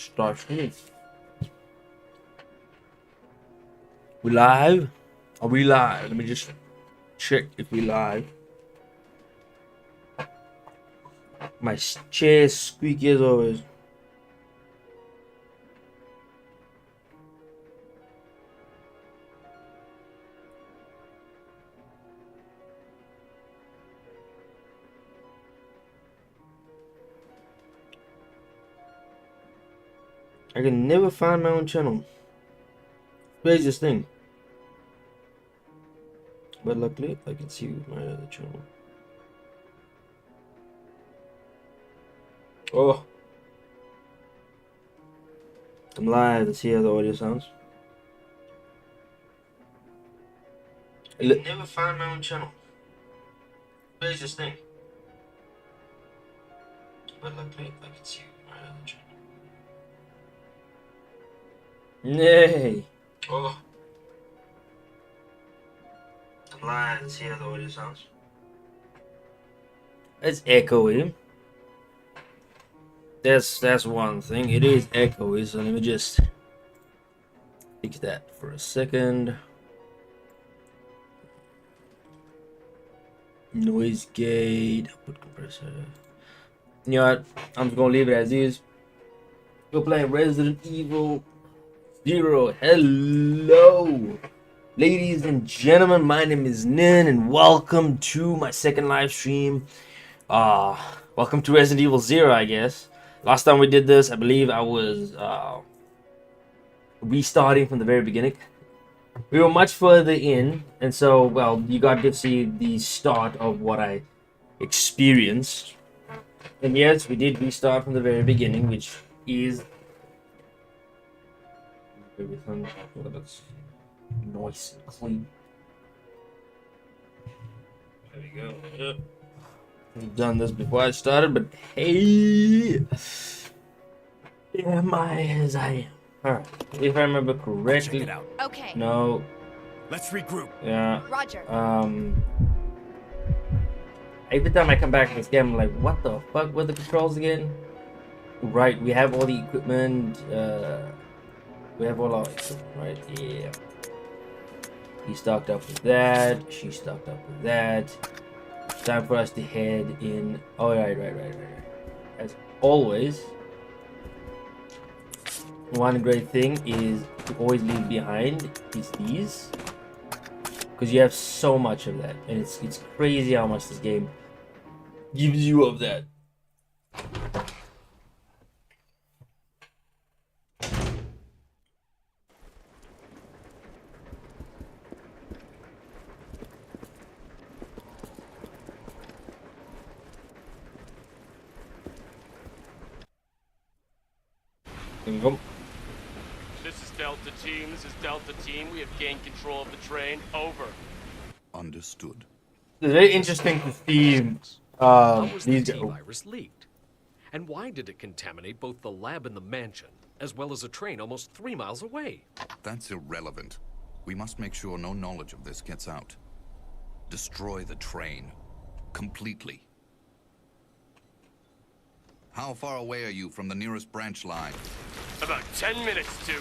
Start streaming. We live? Are we live? Let me just check if we live. My chair is squeaky as always. I can never find my own channel. Craziest thing. But luckily, I can see my other channel. Oh. I'm live. Let's see how the audio sounds. I can never find my own channel. Craziest thing. But luckily, I can see my other channel. Yay! Oh. I'm live. Let's see how the audio sounds. It's echoey. That's one thing. It is echoey, so let me just fix that for a second. Noise gate, output compressor. You know what? I'm just gonna leave it as is. We're playing Resident Evil 0. Hello, ladies and gentlemen. My name is Nin, and welcome to my second live stream. Welcome to Resident Evil 0, I guess. Last time we did this, I believe I was restarting from the very beginning. We were much further in, and so, well, you got to see the start of what I experienced. And yes, we did restart from the very beginning, which is everything that's nice and clean. There we go. Yep. I've done this before I started, but hey, am I as I am. Alright, if I remember correctly. Check it out. Okay. No. Let's regroup. Yeah. Roger. Every time I come back to this game, I'm like, what the fuck were the controls again? Right, we have all the equipment. We have all our equipment, right? Yeah. He stocked up with that. She stocked up with that. Time for us to head in. Oh, right. As always, one great thing is to always leave behind is these, because you have so much of that, and it's crazy how much this game gives you of that. There we go. This is Delta Team. We have gained control of the train. Over. Understood. It's very interesting to see How was the these. T-virus leaked? And why did it contaminate both the lab and the mansion, as well as a train almost 3 miles away? That's irrelevant. We must make sure no knowledge of this gets out. Destroy the train. Completely. How far away are you from the nearest branch line? About 10 minutes to.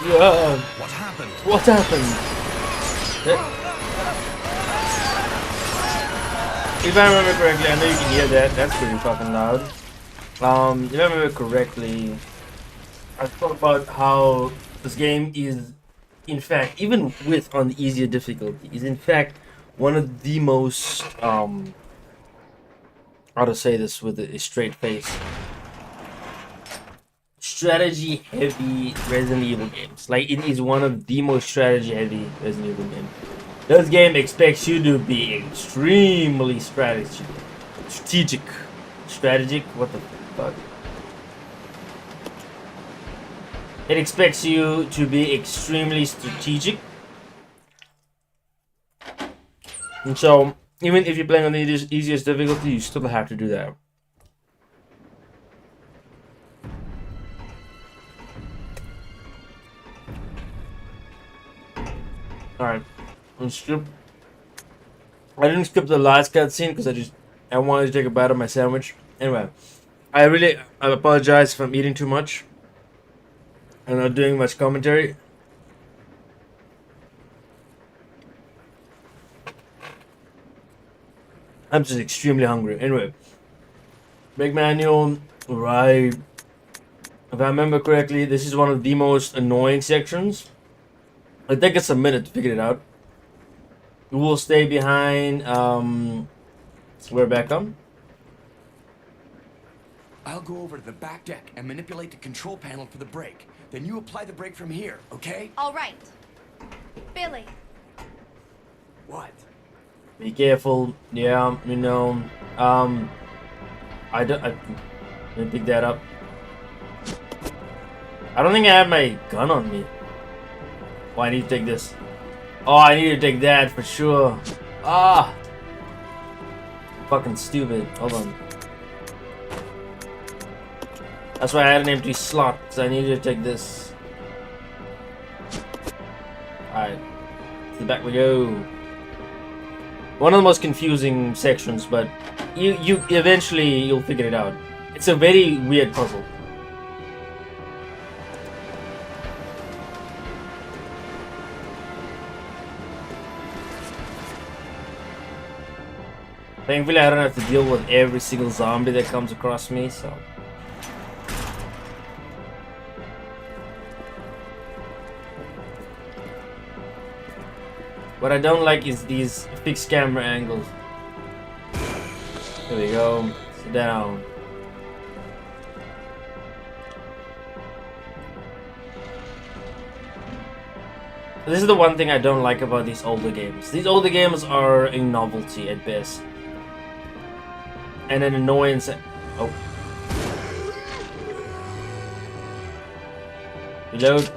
Yeah. What happened? What happened? If I remember correctly, I know you can hear that. That's pretty fucking loud. If I remember correctly, I thought about how this game is, in fact, even with on the easier difficulty, is in fact one of the most how to say this with a straight face, strategy heavy Resident Evil games. Like, it is one of the most strategy heavy Resident Evil games. This game expects you to be extremely strategic. What the fuck? It expects you to be extremely strategic. And so, even if you're playing on the easiest difficulty, you still have to do that. Alright. I didn't skip the last cutscene because I wanted to take a bite of my sandwich. Anyway, I apologize if I'm eating too much and not doing much commentary. I'm just extremely hungry. Anyway, break manual, right? If I remember correctly, this is one of the most annoying sections. I think it's a minute to figure it out. We will stay behind. We're back on. I'll go over to the back deck and manipulate the control panel for the brake. Then you apply the brake from here, okay? All right. Billy, What? Be careful. Yeah, you know. I don't. Let me pick that up. I don't think I have my gun on me. Oh, I need to take this. Oh, I need to take that for sure. Ah! Fucking stupid. Hold on. That's why I had an empty slot, because I needed to take this. Alright. To the back we go. One of the most confusing sections, but you eventually you'll figure it out. It's a very weird puzzle. Thankfully, I don't have to deal with every single zombie that comes across me, so. What I don't like is these fixed camera angles. There we go. Sit down. This is the one thing I don't like about these older games. These older games are a novelty at best. And an annoyance. Oh. Reload.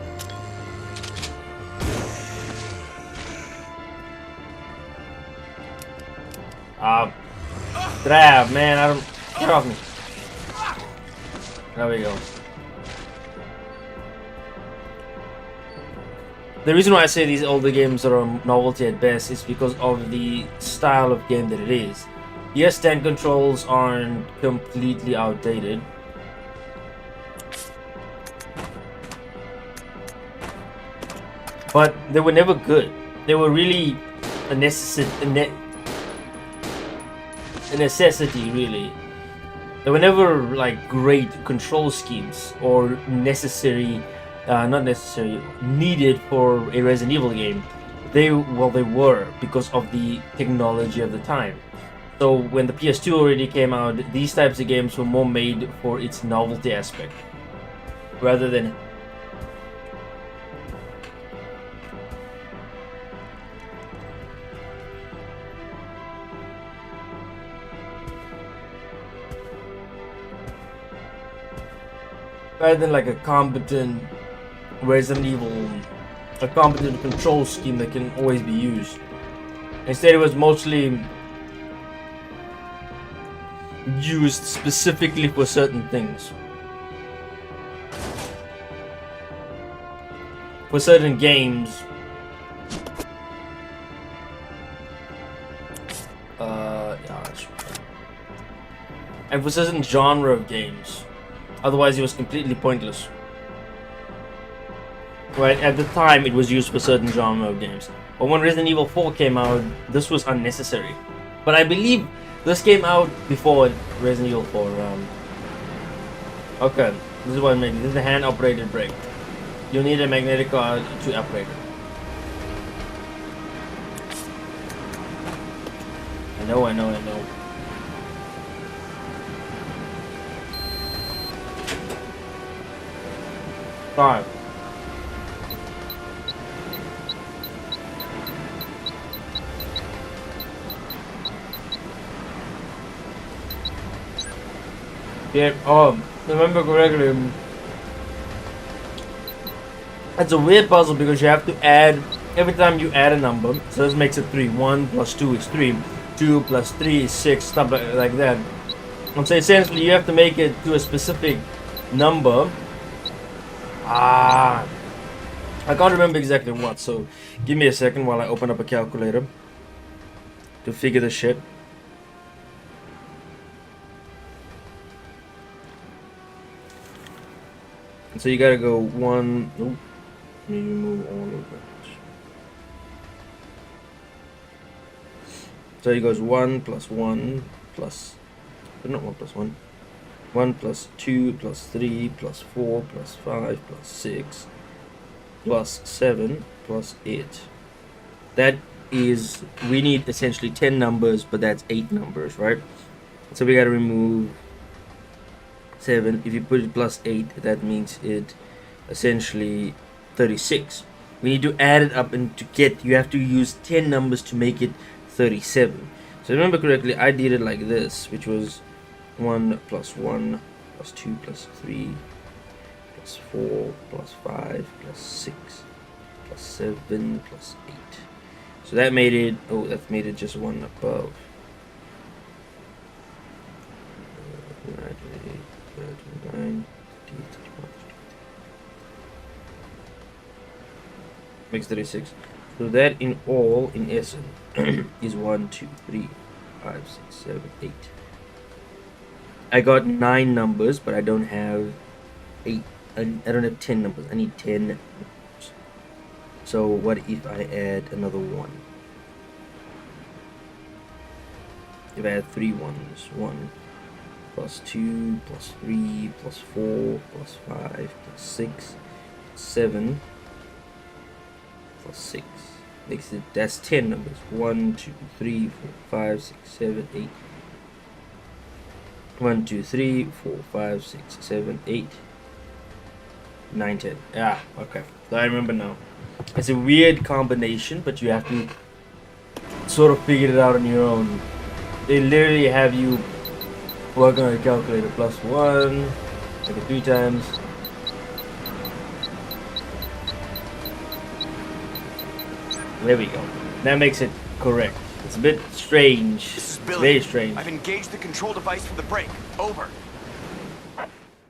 Grab, man, I don't. Get off me. There we go. The reason why I say these older games are a novelty at best is because of the style of game that it is. Yes, tank controls aren't completely outdated. But they were never good. They were really a necessity, really. They were never like great control schemes or necessary, not necessary, needed for a Resident Evil game. They were because of the technology of the time. So when the PS2 already came out, these types of games were more made for its novelty aspect, rather than like a competent Resident Evil, a competent control scheme that can always be used. Instead, it was mostly used specifically for certain things. For certain games. Yeah, that's right. And for certain genre of games. Otherwise, it was completely pointless. Right, at the time, it was used for certain genre of games. But when Resident Evil 4 came out, this was unnecessary. But I believe this came out before Resident Evil 4. Okay, this is what I mean. This is a hand-operated brake. You need a magnetic card to operate it. I know. Five. Yeah, remember correctly, it's a weird puzzle because you have to add, every time you add a number, so this makes it 3. 1 plus 2 is 3. 2 plus 3 is 6, stuff like that. And so essentially you have to make it to a specific number. I can't remember exactly what, so give me a second while I open up a calculator to figure this shit. So you gotta go 1. Nope. Let me remove all of that. So it goes 1 plus 1 plus, but not 1 plus 1. 1 plus 2 plus 3 plus 4 plus 5 plus 6 plus 7 plus 8. That is, we need essentially 10 numbers, but that's 8 numbers, right? So we got to remove 7. If you put it plus 8, that means it essentially 36. We need to add it up, and to get, you have to use 10 numbers to make it 37. So remember correctly, I did it like this, which was 1 plus 1 plus 2 plus 3 plus 4 plus 5 plus 6 plus 7 plus 8. So that made it, oh, that made it just 1 above. 9, makes 36. So that in all, in essence, is 1, 2, 3, 5, 6, 7, 8. I got 9 numbers, but I don't have 8. I don't have 10 numbers. I need 10 numbers. So what if I add another 1? If I add 3 ones, 1 plus 2 plus 3 plus 4 plus 5 plus 6 7 plus 6 makes it, that's 10 numbers. 1, 2, 3, 4, 5, 6, 7, 8. 1, 2, 3, 4, 5, 6, 7, 8, 9, 10. Yeah, okay. So I remember now. It's a weird combination, but you have to sort of figure it out on your own. They literally have you work on a calculator. Plus 1, make it 3 times. There we go. That makes it correct. It's a bit strange. This is It's Billy. very strange. I've engaged the control device for the brake. Over.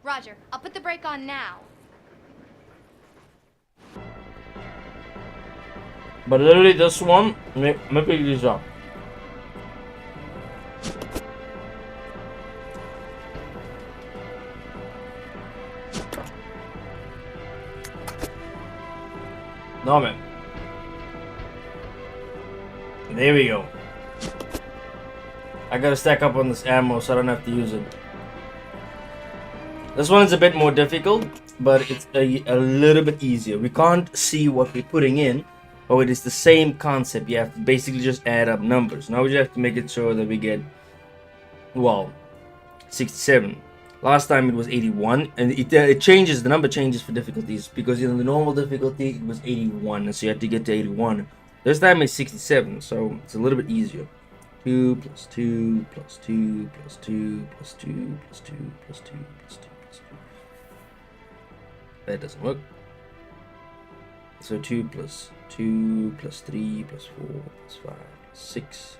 Roger, I'll put the brake on now. But literally this one, let me pick this up. No man. There we go. I gotta stack up on this ammo so I don't have to use it. This one is a bit more difficult, but it's a little bit easier. We can't see what we're putting in, but it is the same concept. You have to basically just add up numbers. Now we just have to make it sure that we get, well, 67. Last time it was 81, and it changes, the number changes for difficulties, because in the normal difficulty it was 81, and so you had to get to 81. This time it's 67, so it's a little bit easier. 2 plus 2 plus 2 plus 2 plus 2 plus 2 plus 2 plus 2 plus 2. That doesn't work. So 2 plus 2 plus 3 plus 4 plus 5 plus 6,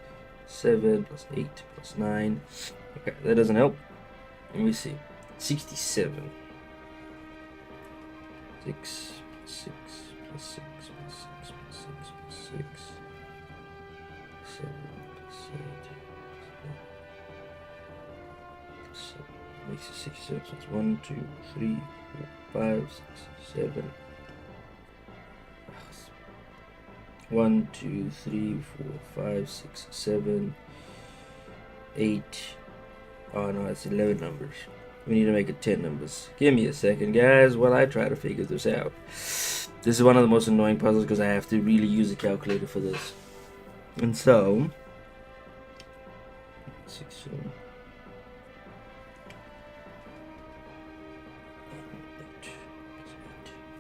7 plus 8 plus 9. Okay, that doesn't help. Let me see. 67. 6 plus 6 plus 6 plus 6 plus 6 plus 6. 7 plus 8 plus 7. Makes it 67. So it's 1, 2, 3, 4, 5, 6, 7. 1, 2, 3, 4, 5, 6, 7, 8. Oh no, that's 11 numbers. We need to make it 10 numbers. Give me a second, guys, while I try to figure this out. This is one of the most annoying puzzles because I have to really use a calculator for this. And so, 6, 7, 8, 8.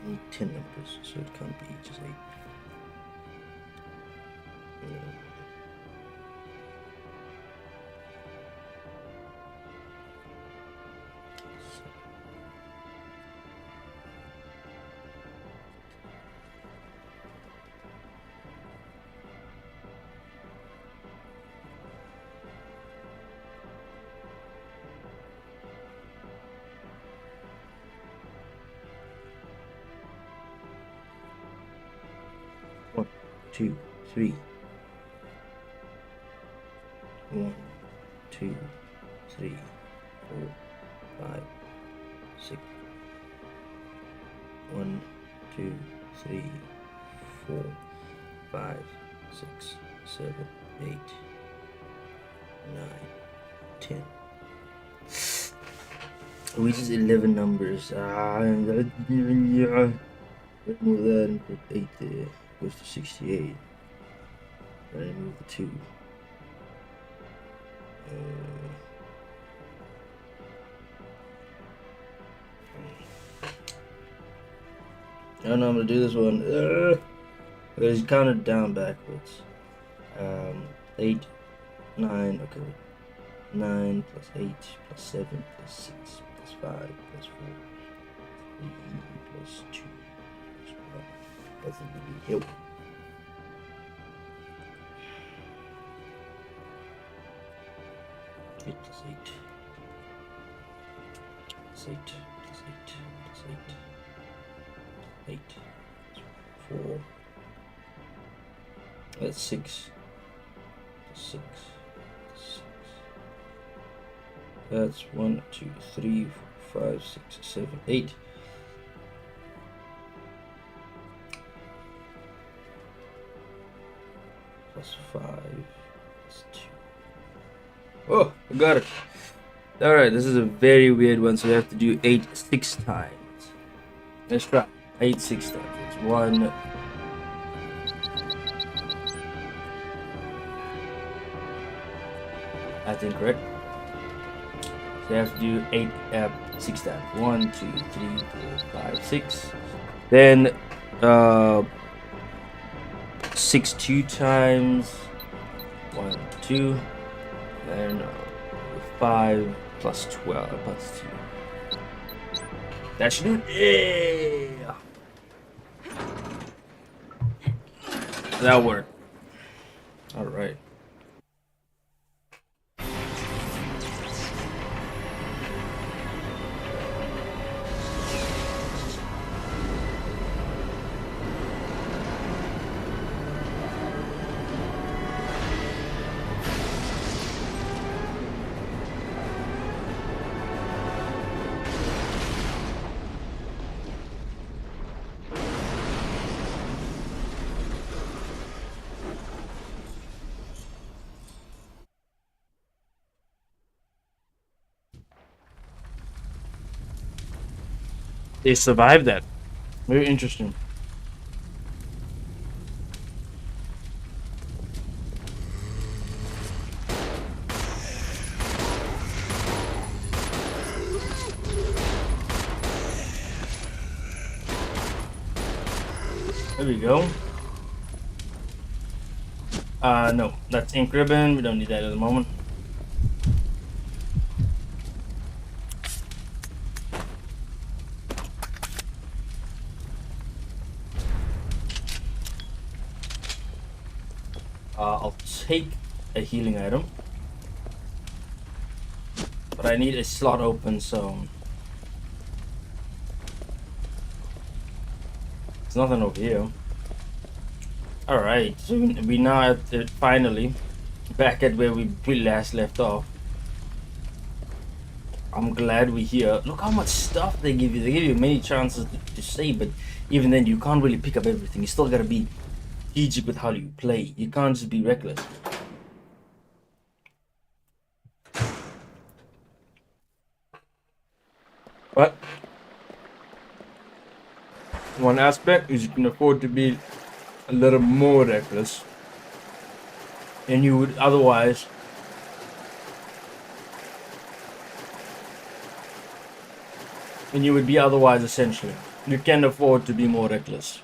I need 10 numbers, so it can't be just 8. One, two, three. 1, 2, 3, 4, 5, 6, 1, 2, 3, 4, 5, 6, 7, 8, 9, 10. Which is 11 numbers. And that even yeah. Remove that and put 8 there. Goes to 68. And remove the 2. I don't know, I'm gonna do this one. It's counted down backwards. 8, 9, okay, wait. 9 plus 8 plus 7 plus 6 plus 5 plus 4 3 plus 2 plus 1. That's a big hill. 8 plus 8 plus 8 plus 8 plus 8 8 plus 4. That's 6 plus 6 plus 6. That's 1, 2, 3, 4, 5, 6, 7, 8. Plus 5 plus 2. Oh, I got it. Alright, this is a very weird one, so we have to do 8 6 times. Let's try 8 6 times. It's 1. That's incorrect. So you have to do 8 6 times. 1, 2, 3, 4, 5, 6. Then 6 2 times. 1, 2. Then 5 plus 12 plus 2. That should do it. Yeah. That worked. Alright. They survived that. Very interesting. There we go. No, that's ink ribbon. We don't need that at the moment. I'll take a healing item, but I need a slot open, so there's nothing over here. Alright, so we now at finally back at where we last left off. I'm glad we're here. Look how much stuff they give you. They give you many chances to save, but even then you can't really pick up everything. You still gotta be strategic with how you play. You can't just be reckless. But one aspect is you can afford to be a little more reckless than you would otherwise. And you would be otherwise, essentially. You can afford to be more reckless.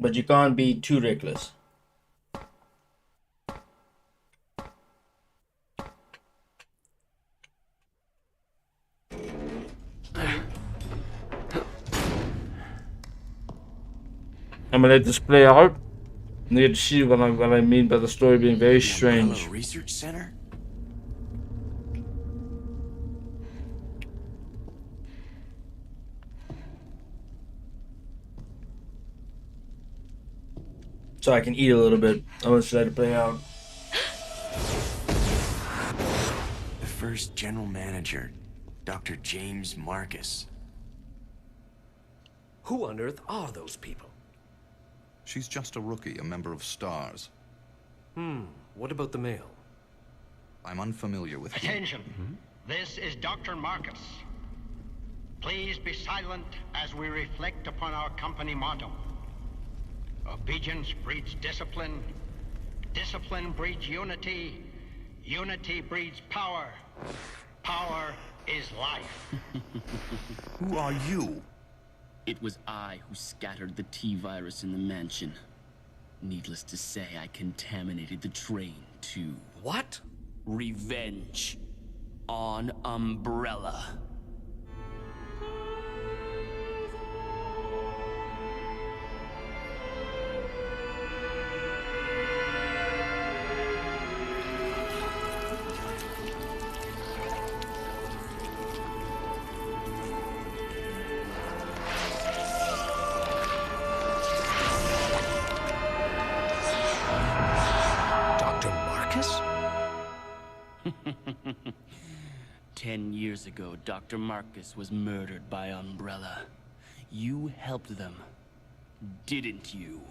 But you can't be too reckless. I'm gonna let this play out. You need to see what I mean by the story being very strange. Research Center? So I can eat a little bit. I'm gonna let it play out. The first general manager, Dr. James Marcus. Who on earth are those people? She's just a rookie, a member of STARS. What about the male? I'm unfamiliar with him. Attention. This is Dr. Marcus. Please be silent as we reflect upon our company motto. Obedience breeds discipline. Discipline breeds unity. Unity breeds power. Power is life. Who are you? It was I who scattered the T-virus in the mansion. Needless to say, I contaminated the train, too. What? Revenge. On Umbrella. Dr. Marcus? 10 years ago, Dr. Marcus was murdered by Umbrella. You helped them, didn't you?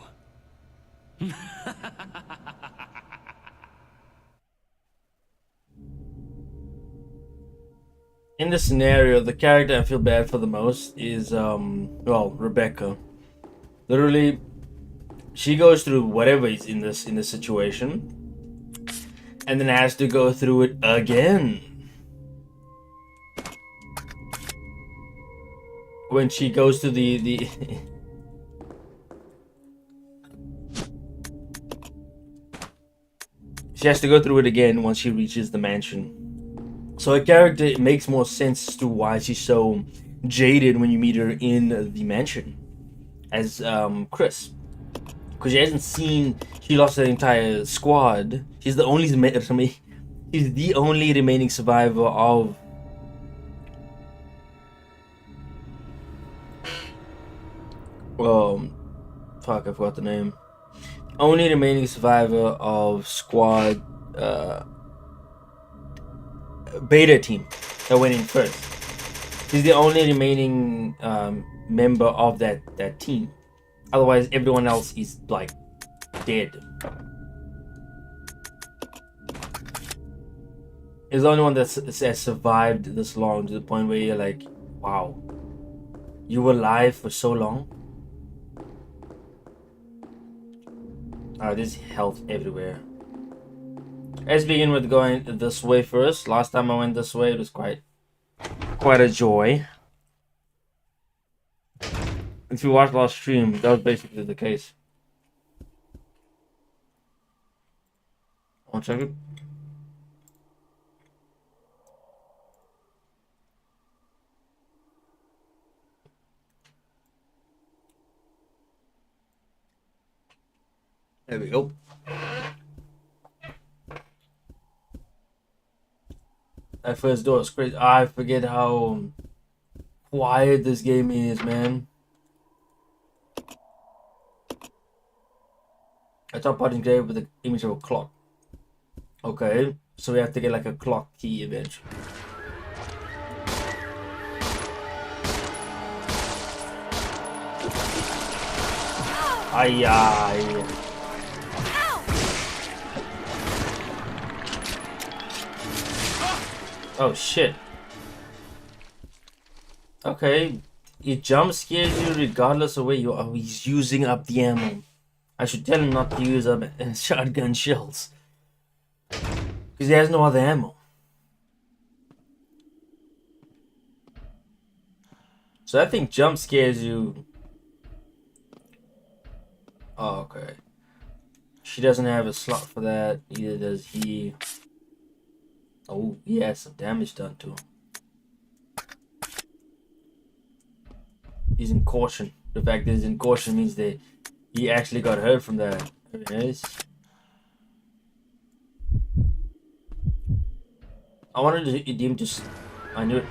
In this scenario, the character I feel bad for the most is well, Rebecca. Literally, she goes through whatever is in this situation, and then has to go through it again. When she goes to the she has to go through it again once she reaches the mansion. So her character, it makes more sense as to why she's so jaded when you meet her in the mansion as Chris, because she hasn't seen. She lost her entire squad. She's the only she's the only remaining survivor of fuck, I forgot the name. Only remaining survivor of squad beta team that went in first. He's the only remaining member of that team. Otherwise, everyone else is like dead. He's the only one that's survived this long, to the point where you're like, wow, you were alive for so long. There's health everywhere. Let's begin with going this way first. Last time I went this way, it was quite a joy. If you watched last stream, that was basically the case. 1 second. There we go. That first door is crazy. I forget how quiet this game is, man. I top part engraved with the image of a clock. Okay, so we have to get like a clock key eventually. Ay. Oh shit. Okay, it jump scares you regardless of where you are. He's using up the ammo. I should tell him not to use up shotgun shells, because he has no other ammo. So I think jump scares you. Oh, okay. She doesn't have a slot for that. Either does he. Oh, he has some damage done to him. He's in caution. The fact that he's in caution means that he actually got hurt from that. Very nice. I wanted him to. I knew it.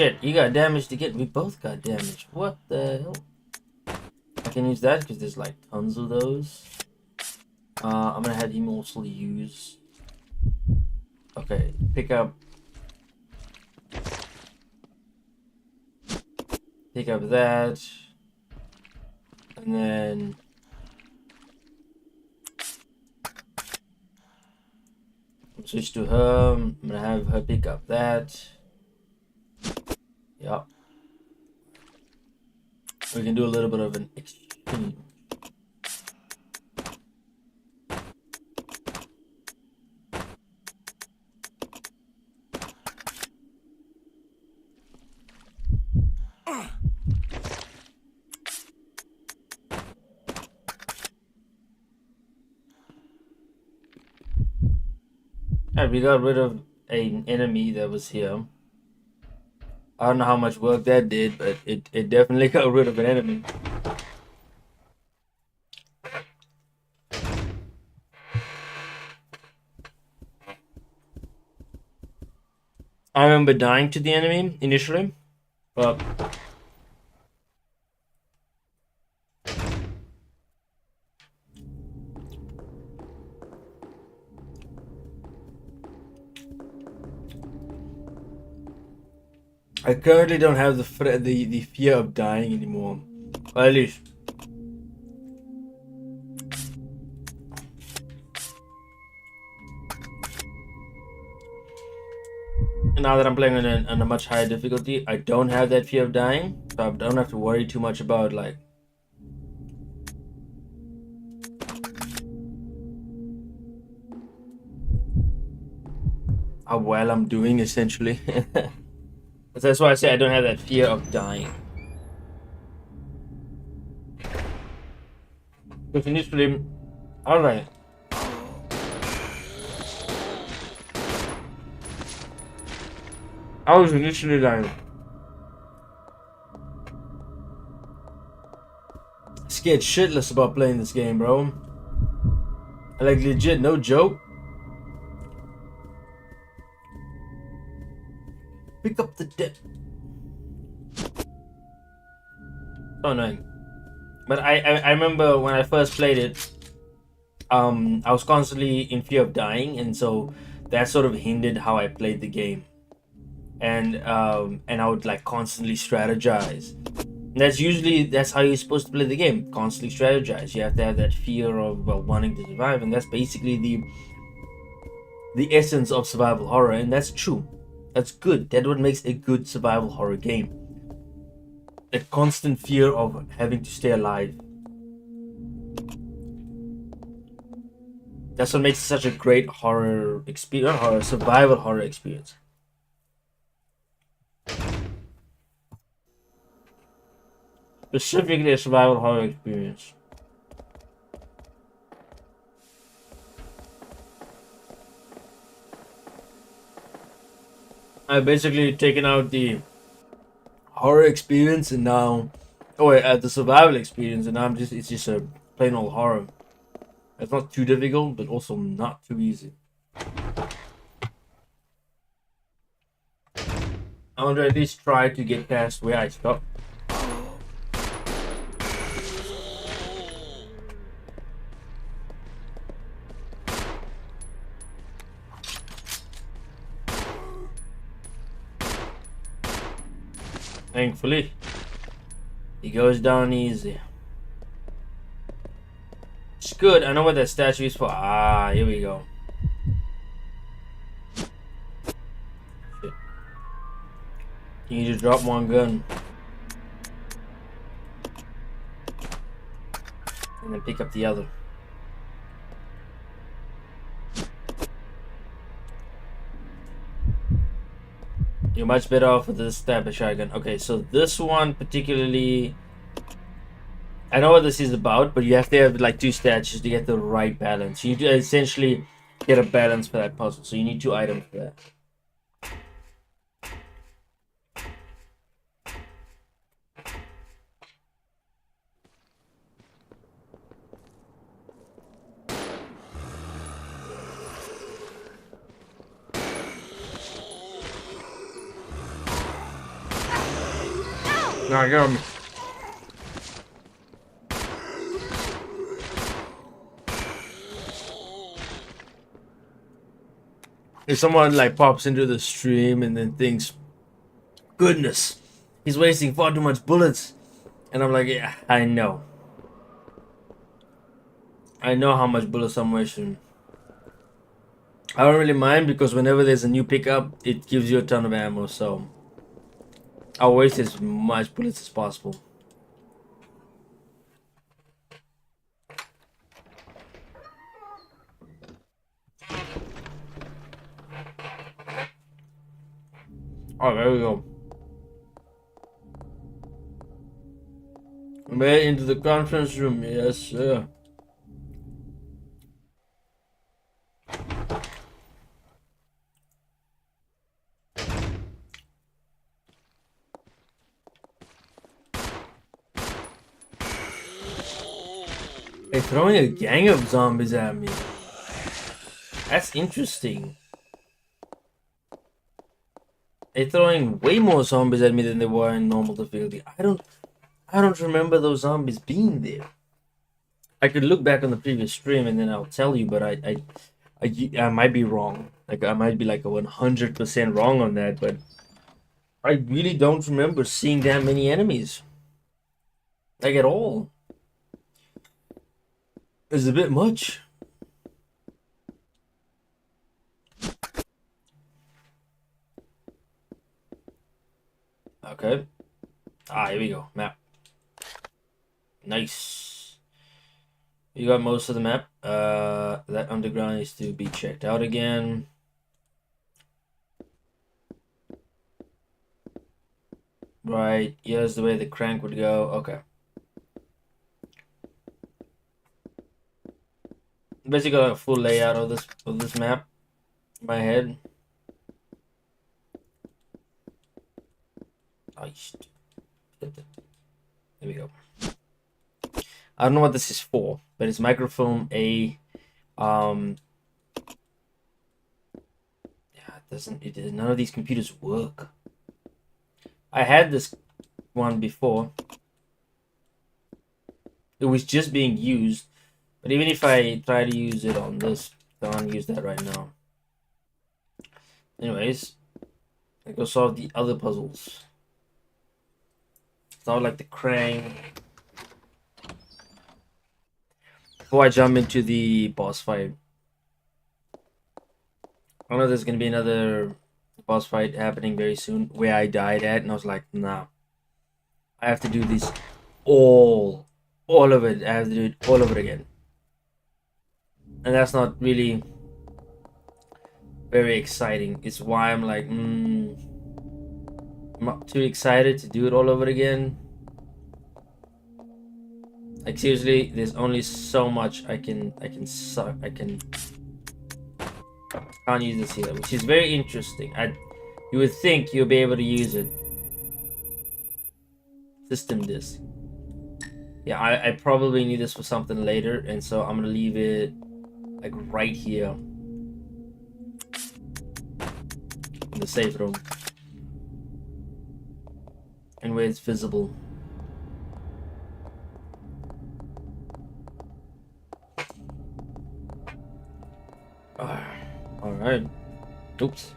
shit, you got damaged again. We both got damaged. What the hell? I can use that because there's like tons of those. I'm gonna have him also use. Okay, pick up that, and then switch to her. I'm gonna have her pick up that. Yeah, we can do a little bit of an exchange. Alright, we got rid of an enemy that was here. I don't know how much work that did, but it definitely got rid of an enemy. I remember dying to the enemy initially, but I currently don't have the fear of dying anymore. Or at least now that I'm playing on a much higher difficulty, I don't have that fear of dying, so I don't have to worry too much about like how well I'm doing essentially. That's why I say I don't have that fear of dying. Because initially, alright. I was initially like scared shitless about playing this game, bro. Like legit, no joke. Pick up the dead. So annoying. But I remember when I first played it, I was constantly in fear of dying, and so that sort of hindered how I played the game. And I would like constantly strategize. That's how you're supposed to play the game. Constantly strategize. You have to have that fear of wanting to survive, and that's basically the essence of survival horror, and that's true. That's good. That's what makes a good survival horror game. That constant fear of having to stay alive. That's what makes it such a great horror experience, survival horror experience. Specifically a survival horror experience. I've basically taken out the horror experience and now, the survival experience, and now it's just a plain old horror. It's not too difficult, but also not too easy. I want to at least try to get past where I stopped. Thankfully, he goes down easy. It's good. I know what that statue is for. Ah, here we go. Shit. You need to drop one gun. And then pick up the other. You're much better off with this type of shotgun. Okay, so this one particularly, I know what this is about, but you have to have like two statues to get the right balance. You need to essentially get a balance for that puzzle, so you need 2 items for that. Nah, get on me. If someone like pops into the stream and then thinks, goodness, he's wasting far too much bullets. And I'm like, yeah, I know. I know how much bullets I'm wasting. I don't really mind because whenever there's a new pickup, it gives you a ton of ammo, so I'll waste as much bullets as possible. Oh, there we go. Made into the conference room, yes, sir. They're throwing a gang of zombies at me. That's interesting. They're throwing way more zombies at me than they were in normal difficulty. I don't remember those zombies being there. I could look back on the previous stream and then I'll tell you, but I might be wrong. Like I might be like 100% wrong on that, but I really don't remember seeing that many enemies. Like at all. It's a bit much. Okay. Ah, here we go. Map. Nice. You got most of the map. That underground needs to be checked out again. Right. Here's the way the crank would go. Okay. Basically got a full layout of this map in my head. There we go. I don't know what this is for, but it's microfilm A. Yeah, none of these computers work. I had this one before. It was just being used, but even if I try to use it on this, I don't use that right now. Anyways, I go solve the other puzzles. It's not like the crank. Before I jump into the boss fight, I know there's gonna be another boss fight happening very soon where I died at, and I was like, nah, I have to do this all of it. I have to do it all over again, and that's not really very exciting. It's why I'm like, I'm not too excited to do it all over again. Like seriously, there's only so much I can suck. Can't use this here, which is very interesting. You would think you'll be able to use it. System disk. Yeah, I probably need this for something later, and so I'm gonna leave it like right here in the safe room, and where it's visible. All right. Oops.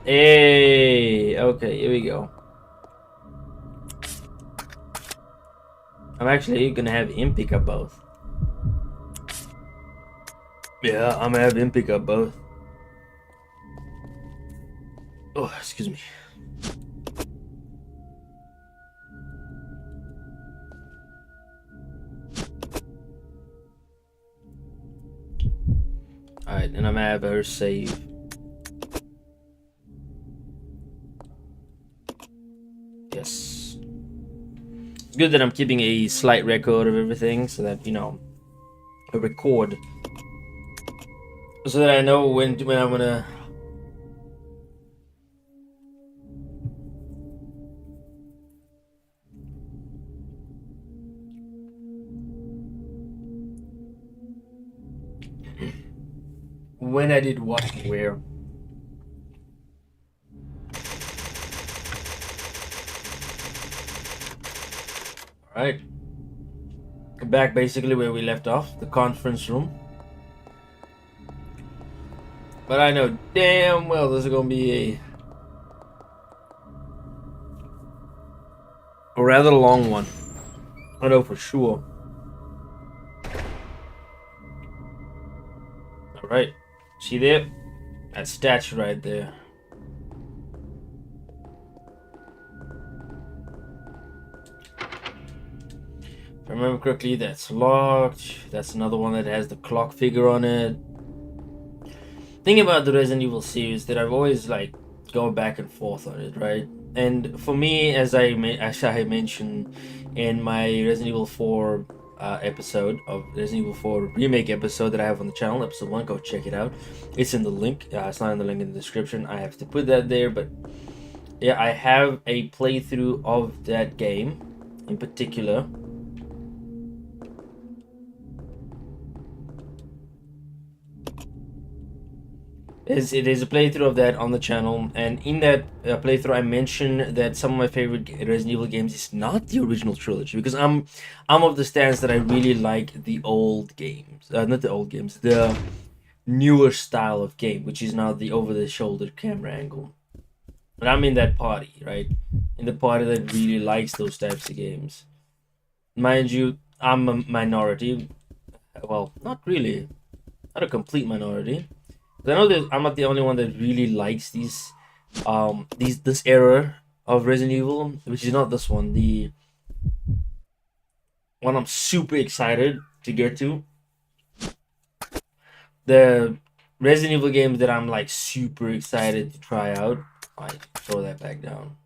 Hey. Okay. Here we go. I'm actually gonna have him pick up both. Yeah, I'm gonna have him pick up both. Oh, excuse me. Alright, and I'm gonna have her save. Yes. It's good that I'm keeping a slight record of everything so that, you know, a record. So that I know when I'm gonna... when I did what and where. Right. Back basically where we left off, the conference room. But I know damn well this is gonna be a rather long one. I know for sure. Alright. See there? That statue right there. If I remember correctly, that's locked. That's another one that has the clock figure on it. Thing about the Resident Evil series that I've always like go back and forth on it, right? And for me, as I mentioned in my Resident Evil 4 episode of Resident Evil 4 remake episode that I have on the channel, episode 1, go check it out. It's in the link. It's not in the link in the description. I have to put that there, but yeah, I have a playthrough of that game in particular. It is a playthrough of that on the channel, and in that playthrough I mentioned that some of my favorite Resident Evil games is not the original trilogy, because I'm of the stance that I really like the old games, not the old games, the newer style of game, which is now the over-the-shoulder camera angle. But I'm in that party, right? In the party that really likes those types of games. Mind you, I'm a minority. Well, not really. Not a complete minority. I know that I'm not the only one that really likes this era of Resident Evil, which is not this one. The one I'm super excited to get to. The Resident Evil games that I'm like super excited to try out. I throw that back down.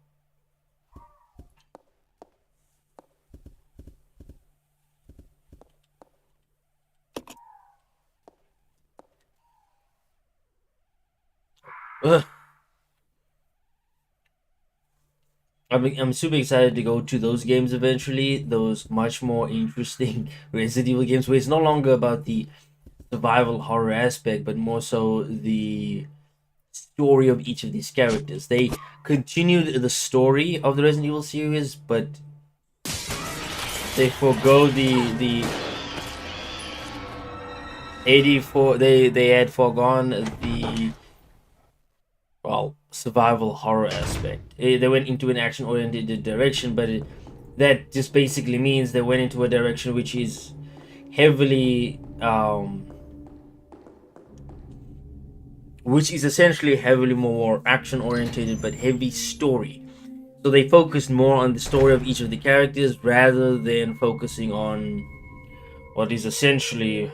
Ugh. I'm super excited to go to those games eventually. Those much more interesting Resident Evil games where it's no longer about the survival horror aspect, but more so the story of each of these characters. They continued the story of the Resident Evil series, but they forego the 84. They had foregone the survival horror aspect. They went into an action oriented direction, but that just basically means they went into a direction which is heavily which is essentially heavily more action oriented but heavy story. So they focused more on the story of each of the characters rather than focusing on what is essentially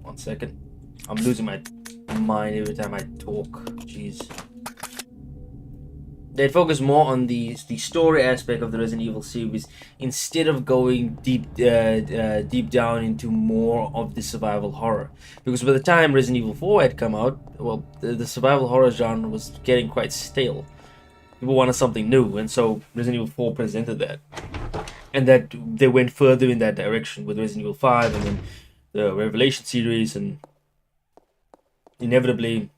one second. I'm losing my mind every time I talk. Jeez. They focus more on the story aspect of the Resident Evil series instead of going deep down into more of the survival horror. Because by the time Resident Evil 4 had come out, well, the survival horror genre was getting quite stale. People wanted something new, and so Resident Evil 4 presented that. And that they went further in that direction with Resident Evil 5 and then the Revelation series and inevitably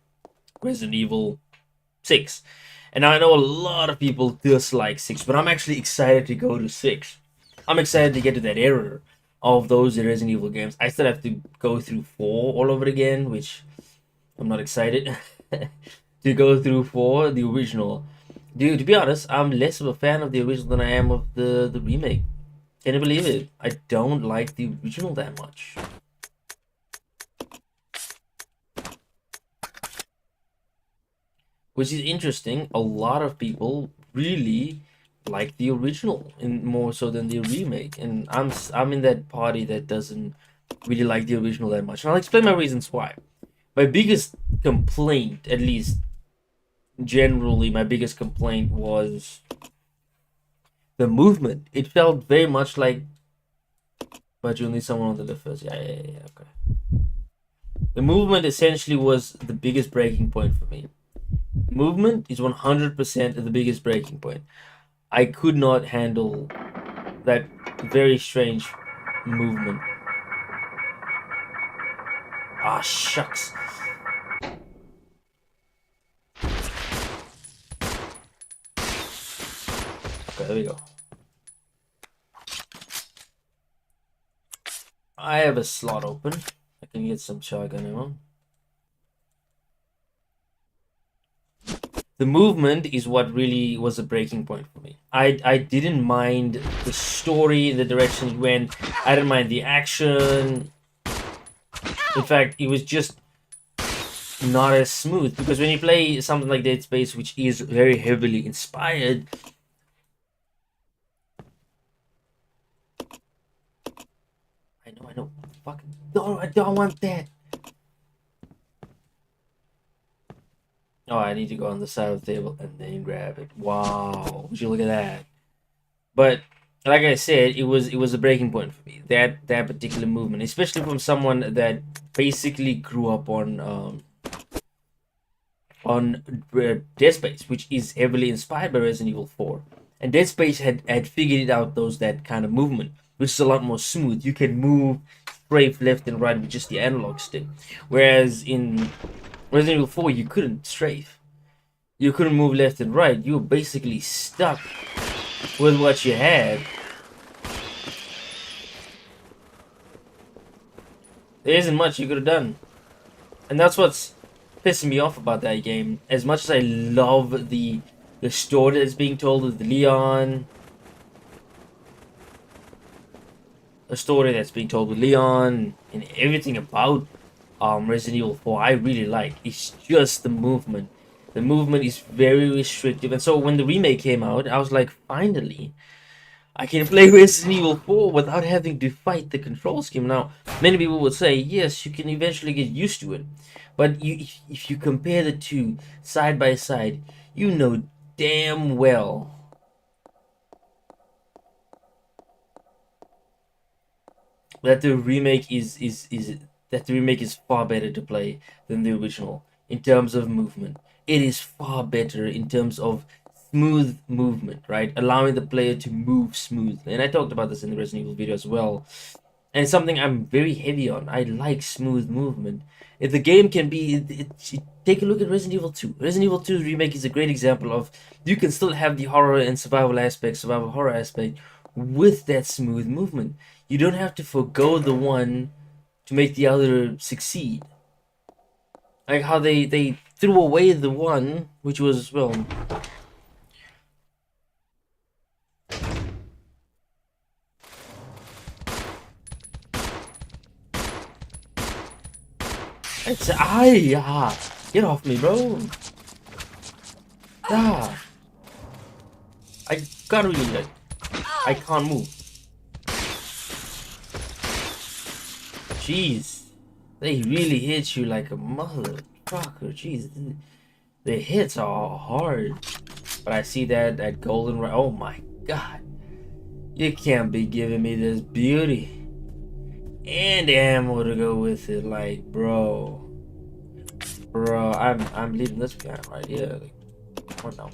Resident Evil 6. And now I know a lot of people dislike 6, but I'm actually excited to go to 6. I'm excited to get to that era of those Resident Evil games. I still have to go through 4 all over again, which I'm not excited to go through 4, the original. Dude, to be honest, I'm less of a fan of the original than I am of the remake. Can you believe it? I don't like the original that much. Which is interesting. A lot of people really like the original and more so than the remake, and I'm in that party that doesn't really like the original that much, and I'll explain my reasons why. My biggest complaint, at least generally, my biggest complaint was the movement. It felt very much like, but you need someone on the left first. Yeah, okay. The movement essentially was the biggest breaking point for me. Movement is 100% the biggest breaking point. I could not handle that very strange movement. Ah, shucks. there we go. I have a slot open. I can get some shotgun ammo. The movement is what really was a breaking point for me. I didn't mind the story, the direction it went. I didn't mind the action. In fact, it was just not as smooth, because when you play something like Dead Space, which is very heavily inspired, I know. Fuck no, I don't want that. Oh, I need to go on the side of the table and then grab it. Wow, would you look at that? But like I said, it was a breaking point for me. That particular movement, especially from someone that basically grew up on Dead Space, which is heavily inspired by Resident Evil 4. And Dead Space had figured it out, that kind of movement, which is a lot more smooth. You can move strafe left and right with just the analog stick. Whereas in Resident Evil 4, you couldn't strafe. You couldn't move left and right. You were basically stuck with what you had. There isn't much you could have done. And that's what's pissing me off about that game. As much as I love the story that's being told with Leon, the story that's being told with Leon, and everything about Resident Evil 4, I really like. It's just the movement. The movement is very restrictive, and so when the remake came out, I was like, finally, I can play Resident Evil 4 without having to fight the control scheme. Now, many people would say, yes, you can eventually get used to it. But if you compare the two side by side, you know damn well that the remake is far better to play than the original in terms of movement. It is far better in terms of smooth movement, right? Allowing the player to move smoothly. And I talked about this in the Resident Evil video as well. And it's something I'm very heavy on. I like smooth movement. If the game can be... take a look at Resident Evil 2. Resident Evil 2 remake is a great example of... You can still have the horror and survival horror aspect, with that smooth movement. You don't have to forgo the one to make the other succeed. Like how they threw away the one, which was, well... Get off me, bro. I gotta really, I can't move. Jeez, they really hit you like a motherfucker. Jeez, the hits are hard. But I see that golden, oh my god. You can't be giving me this beauty and ammo to go with it, like, bro, I'm leaving this guy right here. Like, come on now.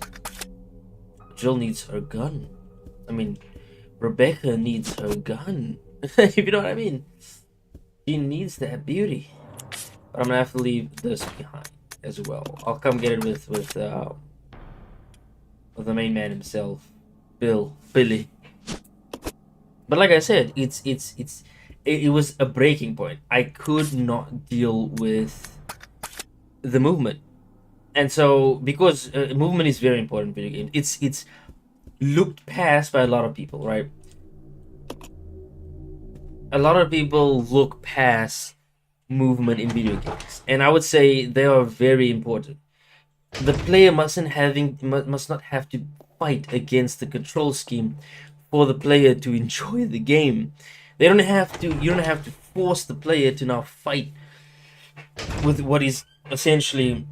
Jill needs her gun. I mean, Rebecca needs her gun. If you know what I mean. She needs that beauty. But I'm gonna have to leave this behind as well. I'll come get it with the main man himself, Billy. But like I said, it was a breaking point. I could not deal with the movement, and so because movement is very important in video games, it's looked past by a lot of people, right? A lot of people look past movement in video games, and I would say they are very important. The player must not have to fight against the control scheme for the player to enjoy the game. You don't have to force the player to now fight with what is essentially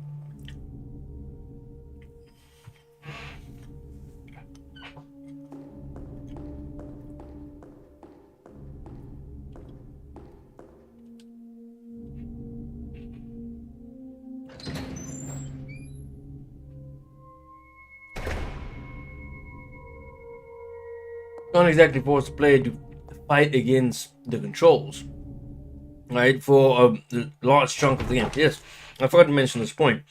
not exactly force the player to fight against the controls, right? For a large chunk of the game. Yes, I forgot to mention this point.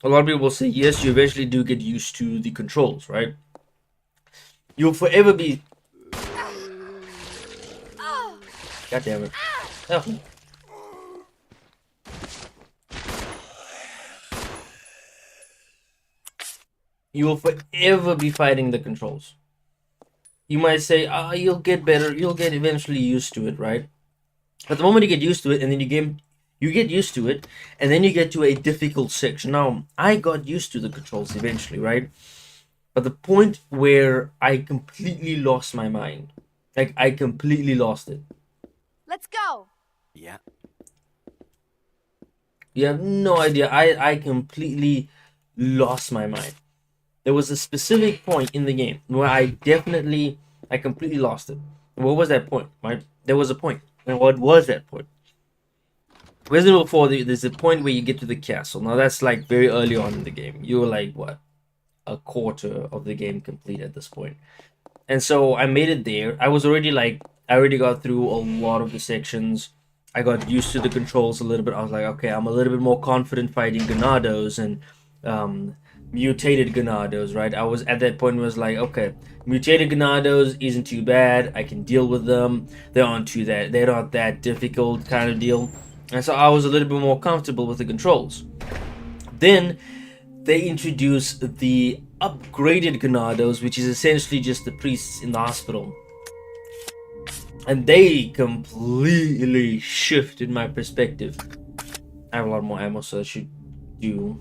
A lot of people will say, yes, you eventually do get used to the controls, right? You'll forever be. God damn it. Help me. You will forever be fighting the controls. You might say, you'll get better, you'll get eventually used to it, right? But the moment you get used to it, and then you get used to it, and then you get to a difficult section. Now, I got used to the controls eventually, right? But the point where I completely lost my mind, like I completely lost it. Let's go. Yeah. You have no idea. I completely lost my mind. There was a specific point in the game where I completely lost it. What was that point? Right? There was a point. And what was that point? Resident Evil 4, there's a point where you get to the castle. Now that's like very early on in the game. You're like what? A quarter of the game complete at this point. And so I made it there. I already got through a lot of the sections. I got used to the controls a little bit. I was like, okay, I'm a little bit more confident fighting Ganados and mutated Ganados, right? I was at that point where I was like, okay, mutated Ganados isn't too bad. I can deal with them. They're not that difficult kind of deal. And so I was a little bit more comfortable with the controls. Then they introduced the upgraded Ganados, which is essentially just the priests in the hospital. And they completely shifted my perspective. I have a lot more ammo, so that should do.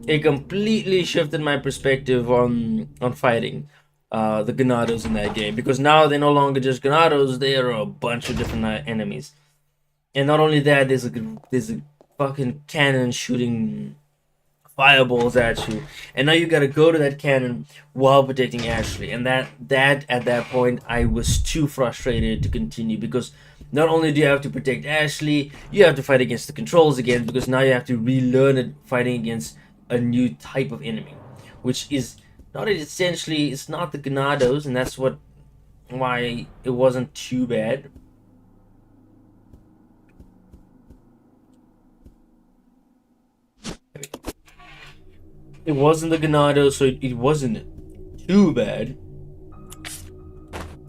It completely shifted my perspective on fighting the Ganados in that game, because now they're no longer just Ganados; they are a bunch of different enemies. And not only that, there's a fucking cannon shooting fireballs at you, and now you gotta go to that cannon while protecting Ashley. And that at that point, I was too frustrated to continue, because not only do you have to protect Ashley, you have to fight against the controls again, because now you have to relearn it fighting against a new type of enemy, which is not essentially, it's not the Ganados, and that's why it wasn't too bad. It wasn't the Ganados, so it wasn't too bad.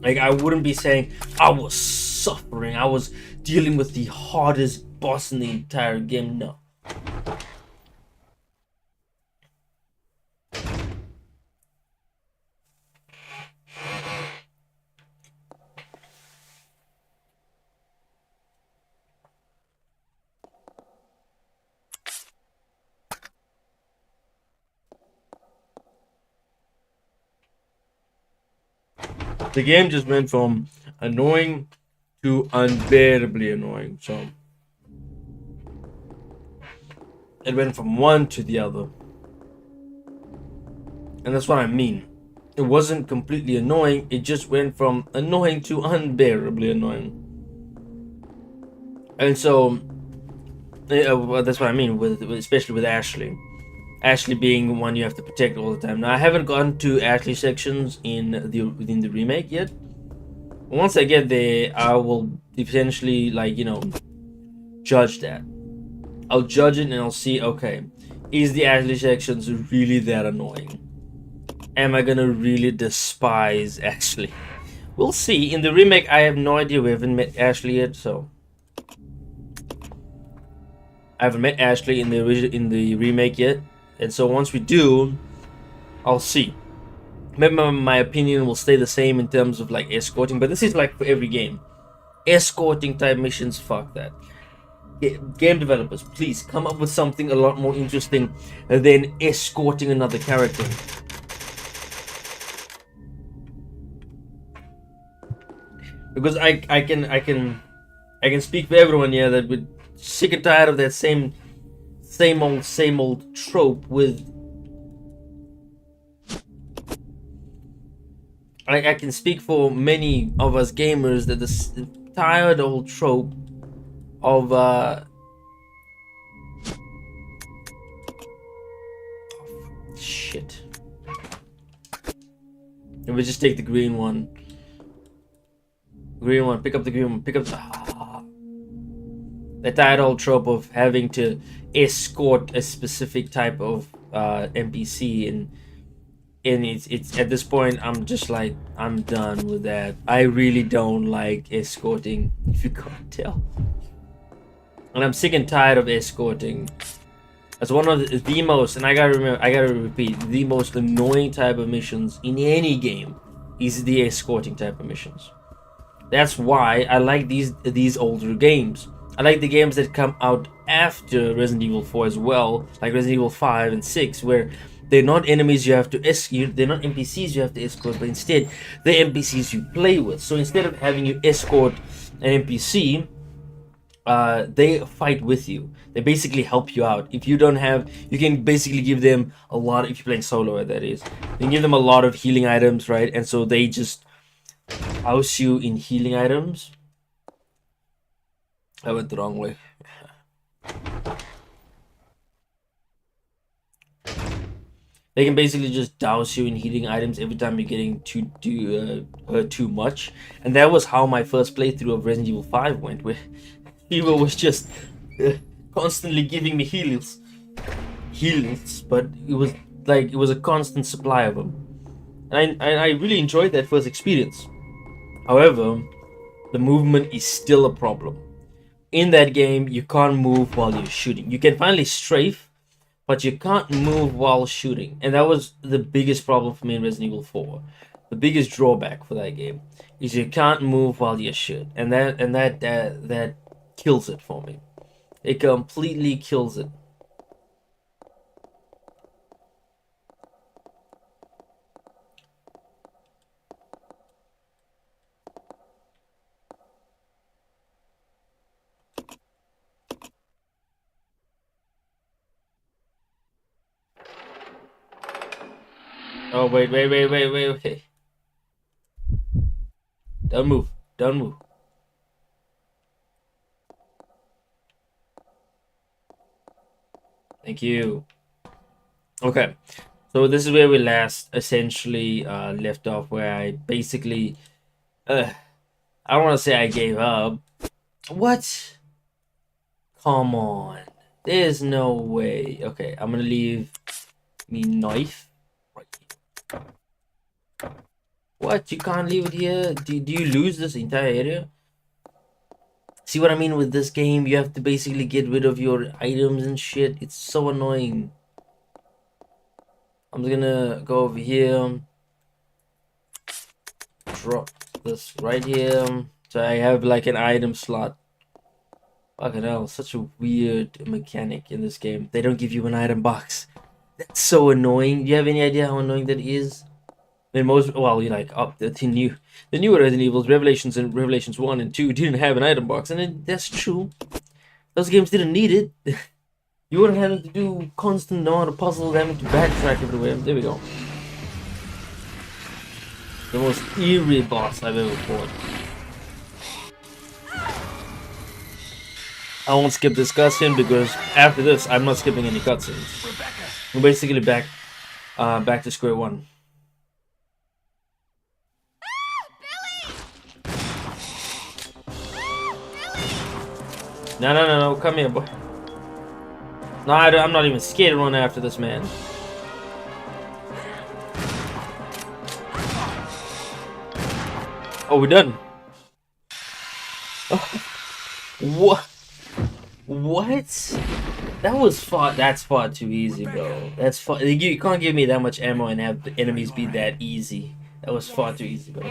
Like, I wouldn't be saying I was suffering, I was dealing with the hardest boss in the entire game. No. The game just went from annoying to unbearably annoying. So it went from one to the other. And that's what I mean. It wasn't completely annoying. It just went from annoying to unbearably annoying. And so that's what I mean, especially with Ashley. Ashley being one you have to protect all the time. Now, I haven't gotten to Ashley sections within the remake yet. Once I get there, I will essentially, judge that. I'll judge it and I'll see, okay, is the Ashley sections really that annoying? Am I gonna really despise Ashley? We'll see. In the remake, I have no idea. We haven't met Ashley yet, so I haven't met Ashley in the remake yet. And so once we do, I'll see. Maybe my opinion will stay the same in terms of like escorting, but this is like for every game. Escorting type missions, fuck that. Game developers, please come up with something a lot more interesting than escorting another character. Because I can speak for everyone here that we're sick and tired of that same old trope with. I can speak for many of us gamers that the tired old trope of shit. Let me just take the green one. Pick up the green one, the tired old trope of having to escort a specific type of NPC, and and it's at this point I'm just like, I'm done with that. I really don't like escorting, if you can't tell, and I'm sick and tired of escorting. That's one of the most, and I gotta repeat, the most annoying type of missions in any game is the escorting type of missions. That's why I like these older games. I like the games that come out after Resident Evil 4 as well, like Resident Evil 5 and 6, where they're not enemies you have to escort, they're not NPCs you have to escort, but instead they're NPCs you play with. So instead of having you escort an NPC, they fight with you. They basically help you out. If you don't have, you can basically give them a lot. If you're playing solo, that is, you can give them a lot of healing items, right? And so they just house you in healing items. I went the wrong way. They can basically just douse you in healing items every time you're getting too much, and that was how my first playthrough of Resident Evil 5 went, where Evo was just constantly giving me heals, but it was like it was a constant supply of them, and I really enjoyed that first experience. However, the movement is still a problem. In that game, you can't move while you're shooting. You can finally strafe, but you can't move while shooting, and that was the biggest problem for me in Resident Evil 4. The biggest drawback for that game is you can't move while you shoot, and that kills it for me. It completely kills it. Oh, wait. Don't move. Don't move. Thank you. Okay. So this is where we last essentially left off, where I basically... I don't want to say I gave up. What? Come on. There's no way. Okay, I'm gonna leave me knife right here. What? You can't leave it here? Do you lose this entire area? See what I mean with this game? You have to basically get rid of your items and shit. It's so annoying. I'm just gonna go over here. Drop this right here. So I have like an item slot. Fucking hell, such a weird mechanic in this game. They don't give you an item box. That's so annoying. Do you have any idea how annoying that is? I mean, most, well, you like up the newer Resident Evils, Revelations and Revelations 1 and 2 didn't have an item box, and that's true. Those games didn't need it. You wouldn't have to do constant amount of puzzles, having to backtrack everywhere. There we go. The most eerie boss I've ever fought. I won't skip this cutscene because after this, I'm not skipping any cutscenes. We're basically back to square one. No, come here, boy. No, I'm not even scared to run after this man. Oh, we're done. Oh. What? What? That was far. That's far too easy, bro. That's far. You can't give me that much ammo and have the enemies be that easy. That was far too easy, bro.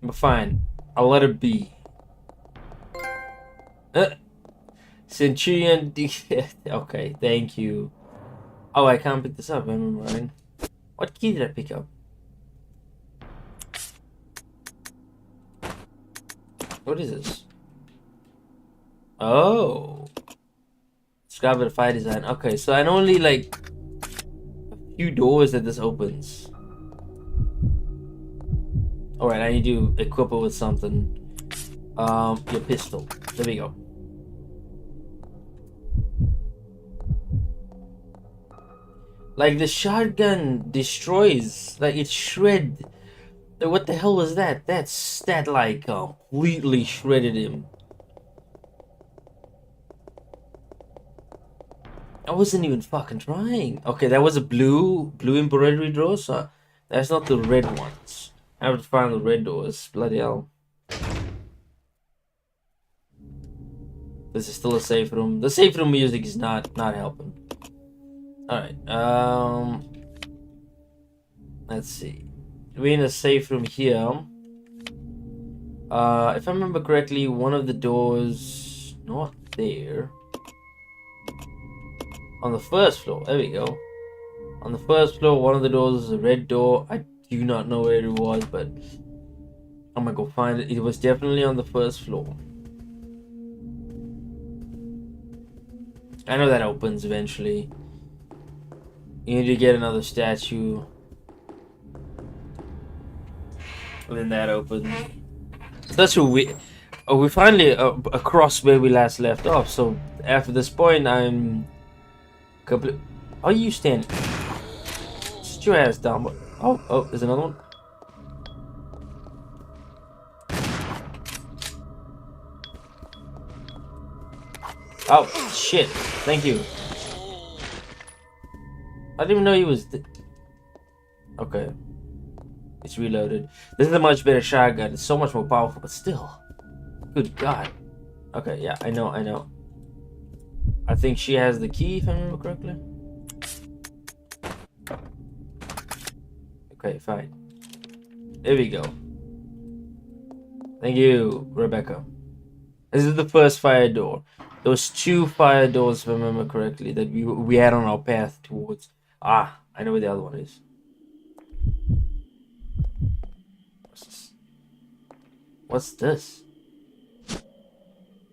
But fine, I'll let it be. Centurion. Okay, thank you. Oh, I can't pick this up. I'm right. What key did I pick up? What is this? Oh. Describe the fire design. Okay, so I know only like a few doors that this opens. Alright, I need to equip it with something. Your pistol. There we go. Like the shotgun destroys, like it shred. What the hell was that? That like completely shredded him. I wasn't even fucking trying. Okay, that was a blue embroidery door, so that's not the red ones. I have to find the red doors. Bloody hell. This is still a safe room. The safe room music is not helping. Alright, let's see. We're in a safe room here. If I remember correctly, one of the doors not there. On the first floor, there we go. On the first floor, one of the doors is a red door. I do not know where it was, but I'm gonna go find it. It was definitely on the first floor. I know that opens eventually. You need to get another statue. And then that opens. So that's what we finally across where we last left off. So after this point, I'm complete. Are you standing? Sit your ass down. Oh, there's another one. Oh shit! Thank you. I didn't even know he was. Okay. It's reloaded. This is a much better shotgun. It's so much more powerful, but still. Good God. Okay, yeah, I know. I think she has the key, if I remember correctly. Okay, fine. There we go. Thank you, Rebecca. This is the first fire door. There was 2 fire doors, if I remember correctly, that we had on our path towards. Ah, I know where the other one is. What's this?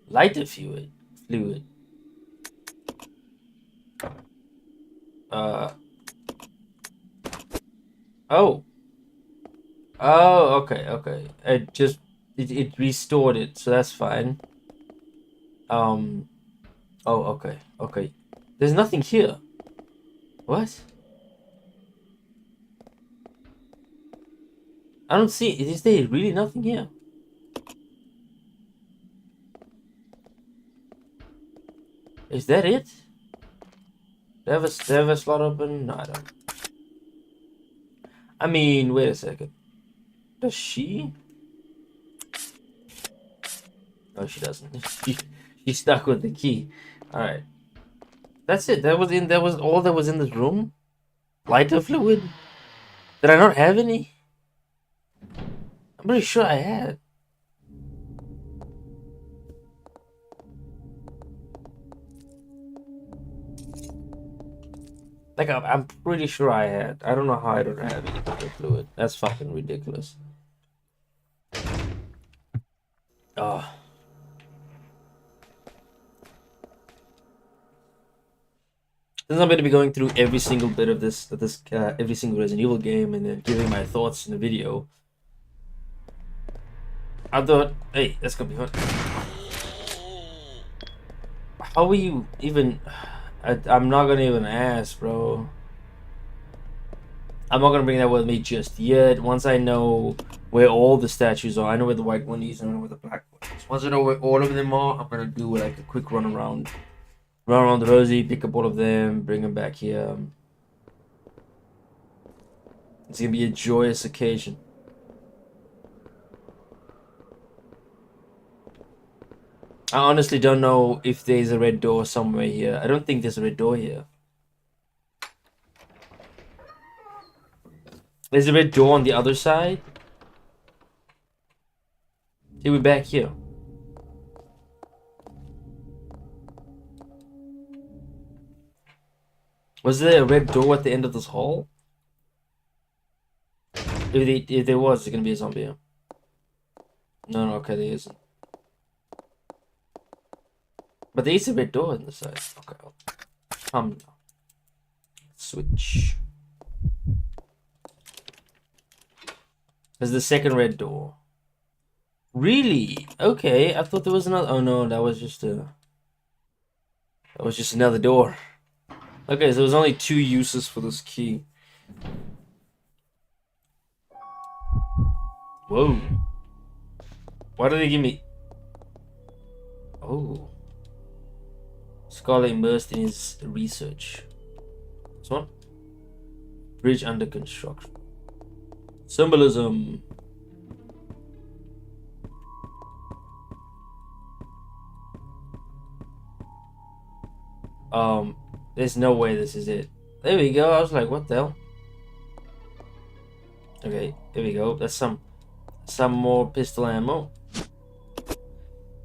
Lighter fluid. Oh. Oh, okay. It restored it, so that's fine. Oh, okay. There's nothing here. What? I don't see. Is there really nothing here? Is that it? Do I have a slot open? No, I don't. I mean, wait a second. Does she? No, she doesn't. She's stuck with the key. Alright. That's it. That was all that was in this room? Lighter fluid? Did I not have any? I'm pretty sure I had. Like, I'm pretty sure I had. I don't know how I don't have any lighter fluid. That's fucking ridiculous. Oh. Since I'm going to be going through every single bit of every single Resident Evil game and then giving my thoughts in the video, I thought, hey, that's gonna be fun. How are you even? I'm not gonna even ask, bro. I'm not gonna bring that with me just yet. Once I know where all the statues are, I know where the white one is, and I know where the black one is. Once I know where all of them are, I'm gonna do like a quick run around the Rosie, pick up all of them, bring them back here. It's gonna be a joyous occasion. I honestly don't know if there's a red door somewhere here. I don't think there's a red door here. There's a red door on the other side. See, we're back here. Was there a red door at the end of this hall? If there was, there's gonna be a zombie here. No, okay, there isn't. But there is a red door on the side. Okay. Switch. There's the second red door. Really? Okay, I thought there was another. Oh no, that was just another door. Okay, so there's only 2 uses for this key. Whoa. Why do they give me? Oh. Scholar immersed in his research. This one? Bridge under construction. Symbolism. There's no way this is it. There we go. I was like, what the hell? Okay, there we go. That's some more pistol ammo.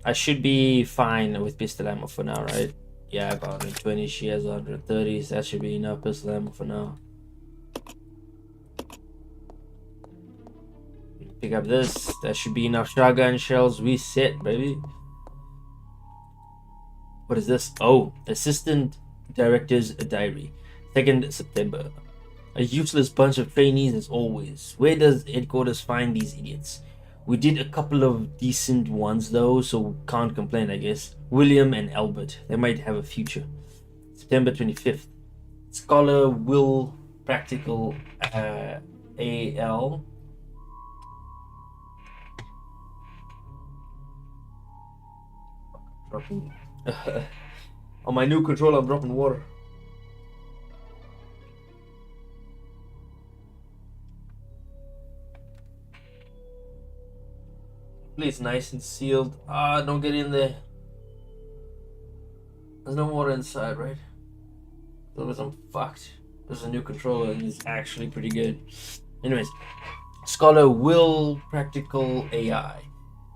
I should be fine with pistol ammo for now, right? Yeah, about 120. She has 130, so that should be enough pistol ammo for now. Pick up this. That should be enough shotgun shells. We set, baby. What is this? Oh, Assistant Director's Diary. 2nd September. A useless bunch of trainees as always. Where does headquarters find these idiots? We did a couple of decent ones though, so can't complain, I guess. William and Albert. They might have a future. September 25th. Scholar Will Practical AL. Dropping. On my new controller, I'm dropping water. Please, nice and sealed. Ah, don't get in there. There's no water inside, right? Otherwise I'm fucked. There's a new controller and it's actually pretty good. Anyways, Scholar Will Practical AI.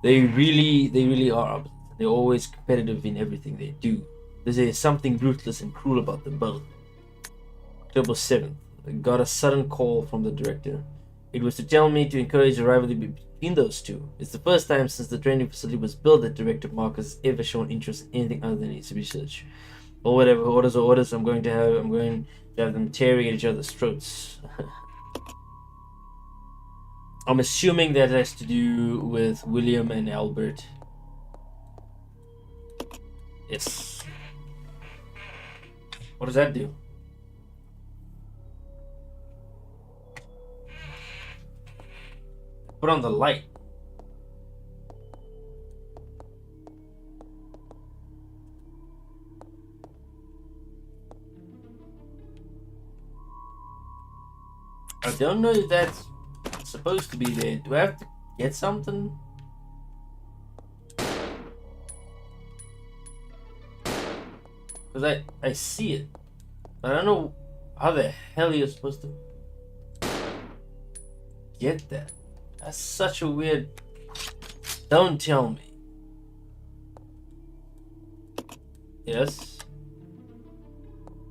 They really are. They're always competitive in everything they do. There's something ruthless and cruel about them both. October 7th. I got a sudden call from the director. It was to tell me to encourage a rivalry between those two. It's the first time since the training facility was built that Director Marcus has ever shown interest in anything other than his research. Or whatever, orders are orders. I'm going to have them tearing at each other's throats. I'm assuming that has to do with William and Albert. Yes. What does that do? Put on the light. I don't know if that's supposed to be there. Do I have to get something? Because I see it. But I don't know how the hell you're supposed to get that. That's such a weird... Don't tell me. Yes.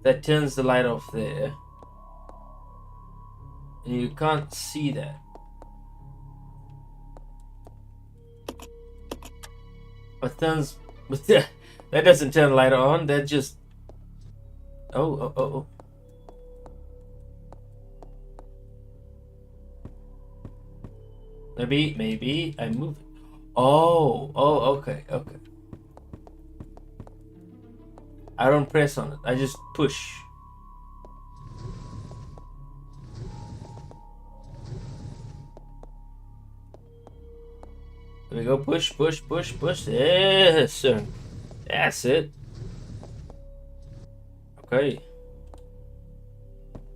That turns the light off there. And you can't see that. But turns... That doesn't turn the light on. That just... Oh. Maybe I move it. Oh, okay. I don't press on it. I just push. There we go. Push. Yes, sir. That's it. Okay.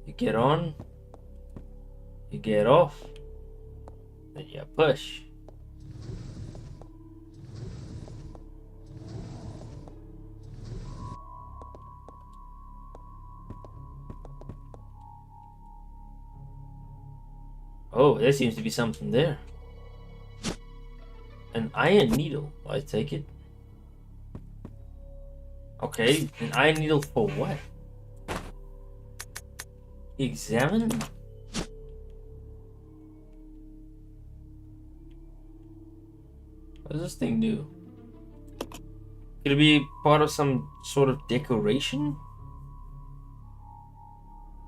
You get on. You get off. Then you push. Oh, there seems to be something there. An iron needle, I take it. Okay, an iron needle for what? Examine? What does this thing do? Could it be part of some sort of decoration?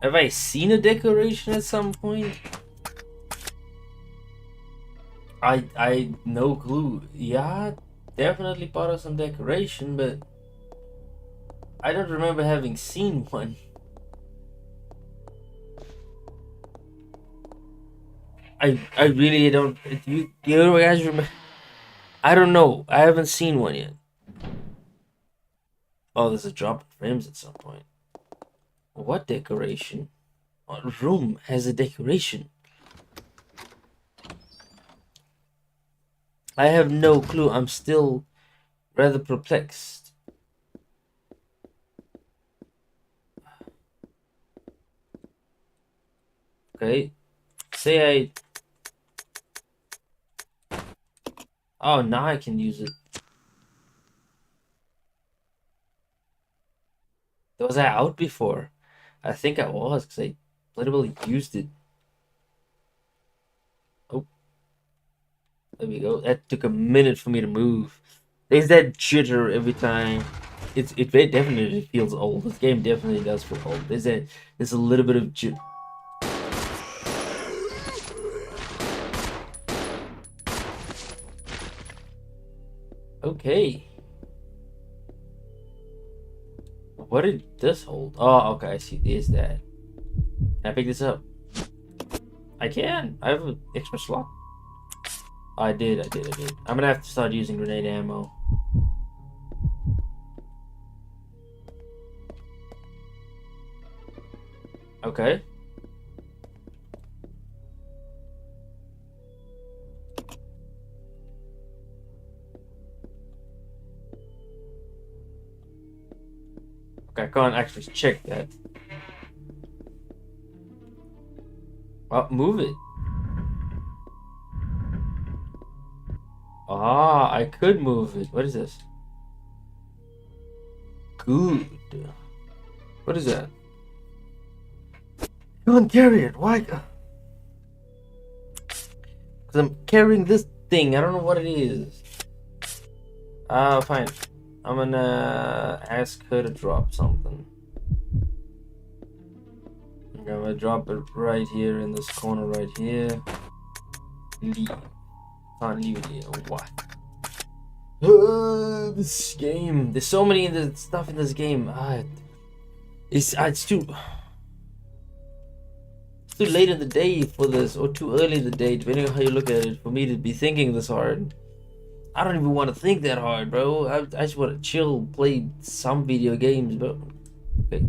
Have I seen a decoration at some point? I no clue. Yeah, definitely part of some decoration, but I don't remember having seen one. I really don't. Do you guys remember? I don't know. I haven't seen one yet. Oh, there's a drop in frames at some point. What decoration? What room has a decoration? I have no clue. I'm still rather perplexed. Okay. Say I... Oh, now I can use it. Was I out before? I think I was, because I literally used it. Oh, there we go. That took a minute for me to move. There's that jitter every time. It definitely feels old. This game definitely does feel old. There's a little bit of jitter. Okay. What did this hold? Oh, okay, I see. There's that. Can I pick this up? I can. I have an extra slot. I did. I'm gonna have to start using grenade ammo. Okay. Okay, I can't actually check that. Oh, move it. Ah, I could move it. What is this? Good. What is that? Go and carry it. Why? Because I'm carrying this thing. I don't know what it is. Fine. I'm gonna ask her to drop something. Okay, I'm gonna drop it right here in this corner right here. Leave. Can't leave it here. What? This game. There's so many stuff in this game. It's too late in the day for this, or too early in the day, depending on how you look at it, for me to be thinking this hard. I don't even want to think that hard, bro. I just want to chill, play some video games, bro. Okay,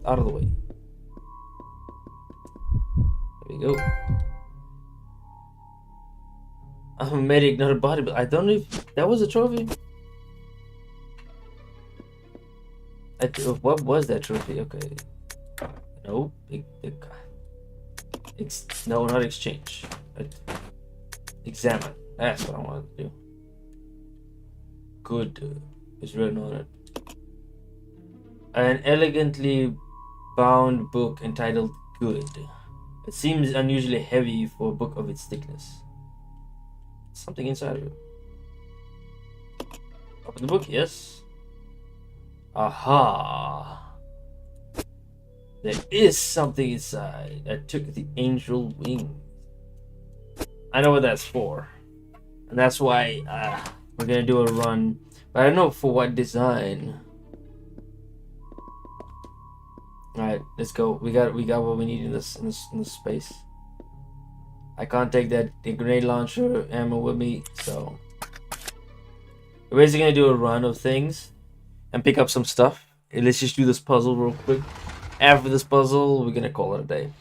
out of the way. There we go. I'm a medic, not a bodybuilder. I don't know if that was a trophy. What was that trophy? Okay. No, no, not exchange. Examine. That's what I wanted to do. Good is written on it. An elegantly bound book entitled Good. It seems unusually heavy for a book of its thickness. Something inside of it. Open the book, yes. Aha. There is something inside that took the angel wings. I know what that's for. And that's why we're gonna do a run. But I don't know for what design. Alright, let's go. We got what we need in this space. I can't take the grenade launcher ammo with me, so we're basically gonna do a run of things and pick up some stuff. And let's just do this puzzle real quick. After this puzzle, we're gonna call it a day.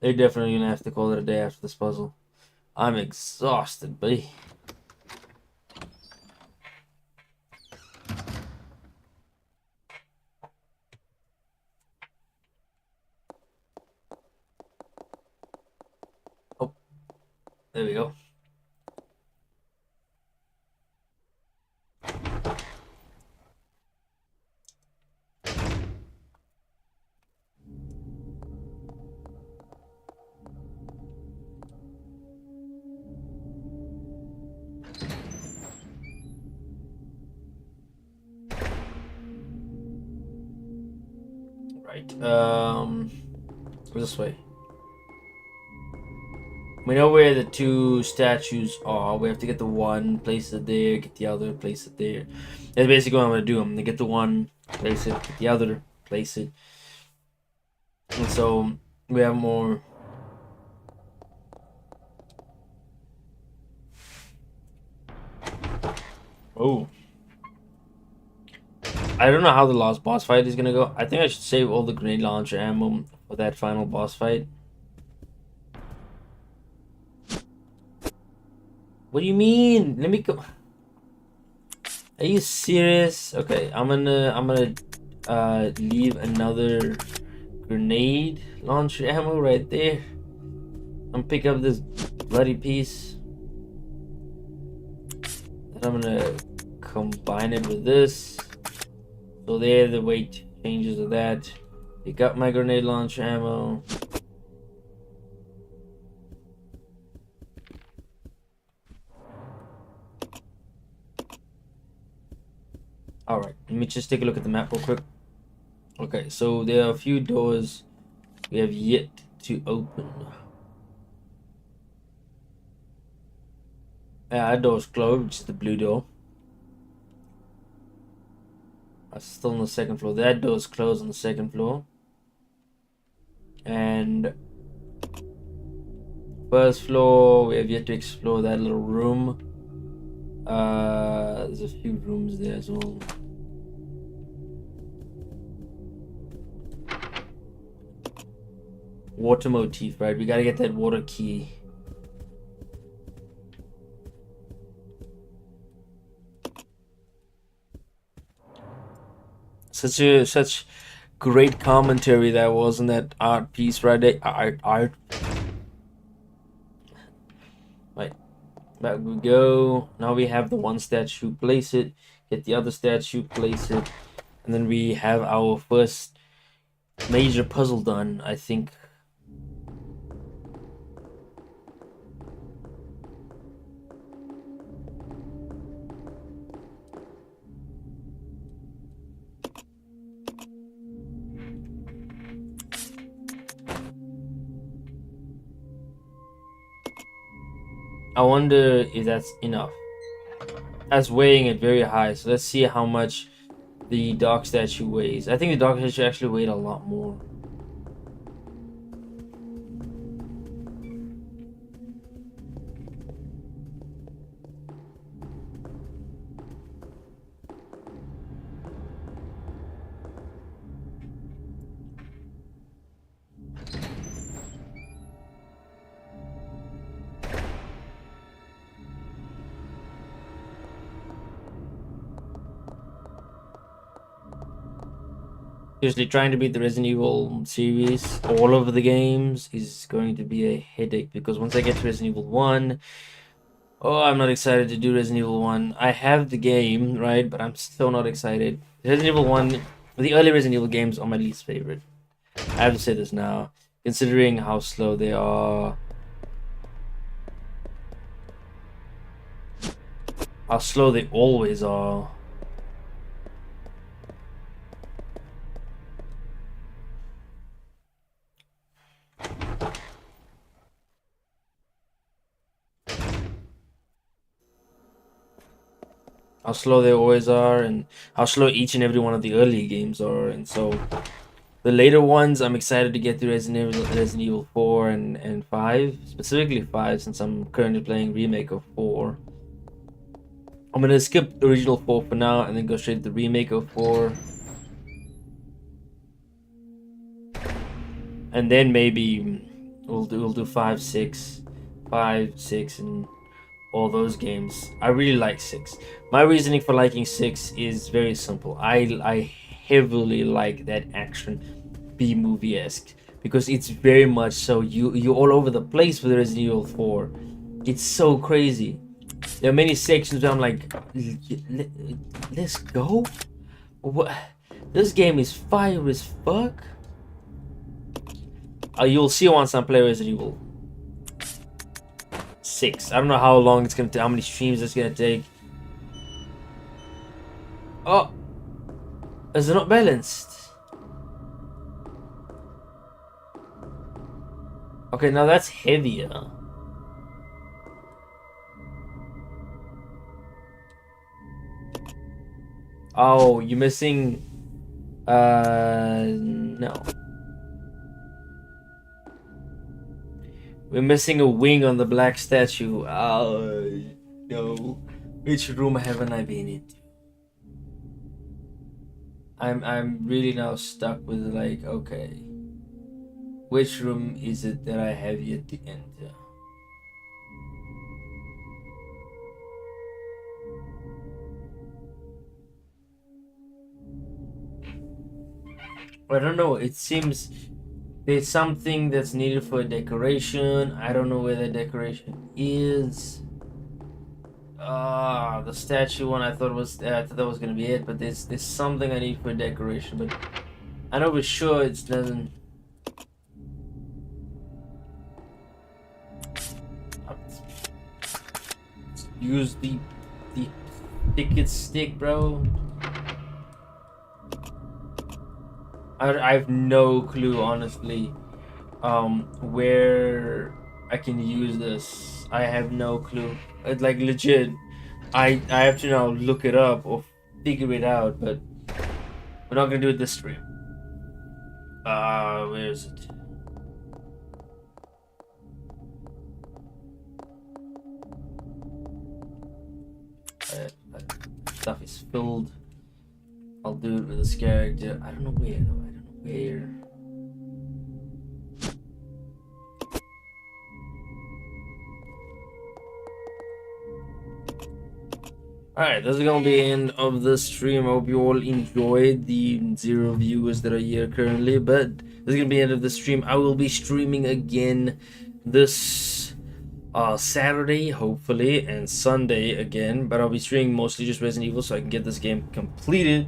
They're definitely gonna have to call it a day after this puzzle. I'm exhausted, buddy. Oh, there we go. Right. This way. We know where the two statues are. We have to get the one, place it there, get the other, place it there. That's basically what I'm gonna do. I'm gonna get the one, place it, get the other, place it. And so we have more. Oh. I don't know how the last boss fight is gonna go. I think I should save all the grenade launcher ammo for that final boss fight. What do you mean? Let me go. Are you serious? Okay, I'm gonna leave another grenade launcher ammo right there. I'm gonna pick up this bloody piece. And I'm gonna combine it with this. So there the weight changes of that. Pick up my grenade launcher ammo. Alright, let me just take a look at the map real quick. Okay, so there are a few doors we have yet to open. That door's closed, which is the blue door. That's still on the second floor. That door's closed on the second floor. And first floor, we have yet to explore that little room. There's a few rooms there as well. Water motif, right? We gotta get that water key. Such great commentary that was in that art piece, right? Art. Right. Back we go. Now we have the one statue, place it. Get the other statue, place it. And then we have our first major puzzle done, I think. I wonder if that's enough. That's weighing it very high, so let's see how much the dog statue weighs. I think the dog statue actually weighed a lot more. Seriously, trying to beat the Resident Evil series, all of the games, is going to be a headache because once I get to Resident Evil 1, oh, I'm not excited to do Resident Evil 1. I have the game, right, but I'm still not excited. Resident Evil 1, the early Resident Evil games are my least favorite. I have to say this now, considering how slow they are. How slow they always are. How slow they always are, and how slow each and every one of the early games are. And so the later ones, I'm excited to get through Resident Evil 4 and 5, specifically 5, since I'm currently playing remake of 4. I'm gonna skip the original 4 for now and then go straight to the remake of 4. And then maybe we'll do 5, 6, and all those games. I really like 6. My reasoning for liking 6 is very simple. I heavily like that action B-movie-esque because it's very much so you're all over the place with Resident Evil 4. It's so crazy. There are many sections where I'm like, let's go. What? This game is fire as fuck. You'll see once I play Resident Evil 6. I don't know how long it's gonna take, how many streams it's gonna take. Oh, is it not balanced? Okay, now that's heavier. Oh, you're missing. No. We're missing a wing on the black statue. Oh, no. Which room haven't I been into? I'm really now stuck with like, okay, which room is it that I have yet to enter? I don't know. It seems there's something that's needed for a decoration. I don't know where the decoration is. The statue one I thought that was gonna be it, but there's something I need for decoration, but I know for sure it doesn't. Use the ticket stick, bro. I have no clue, honestly, where I can use this. I have no clue. It's like legit. I have to now look it up or figure it out, but we're not gonna do it this stream. Where is it? Stuff is filled. I'll do it with this character. I don't know where though. I don't know where. Alright, this is gonna be the end of the stream. I hope you all enjoyed the 0 viewers that are here currently, but this is gonna be the end of the stream. I will be streaming again this Saturday, hopefully, and Sunday again, but I'll be streaming mostly just Resident Evil so I can get this game completed.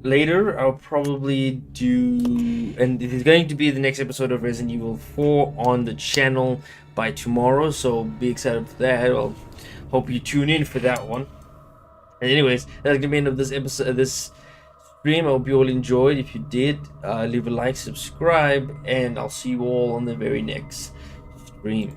Later, I'll probably do, and it is going to be the next episode of Resident Evil 4 on the channel by tomorrow, so be excited for that. I'll hope you tune in for that one. And anyways, that's gonna be the end of this episode, this stream. I hope you all enjoyed. If you did, leave a like, subscribe, and I'll see you all on the very next stream.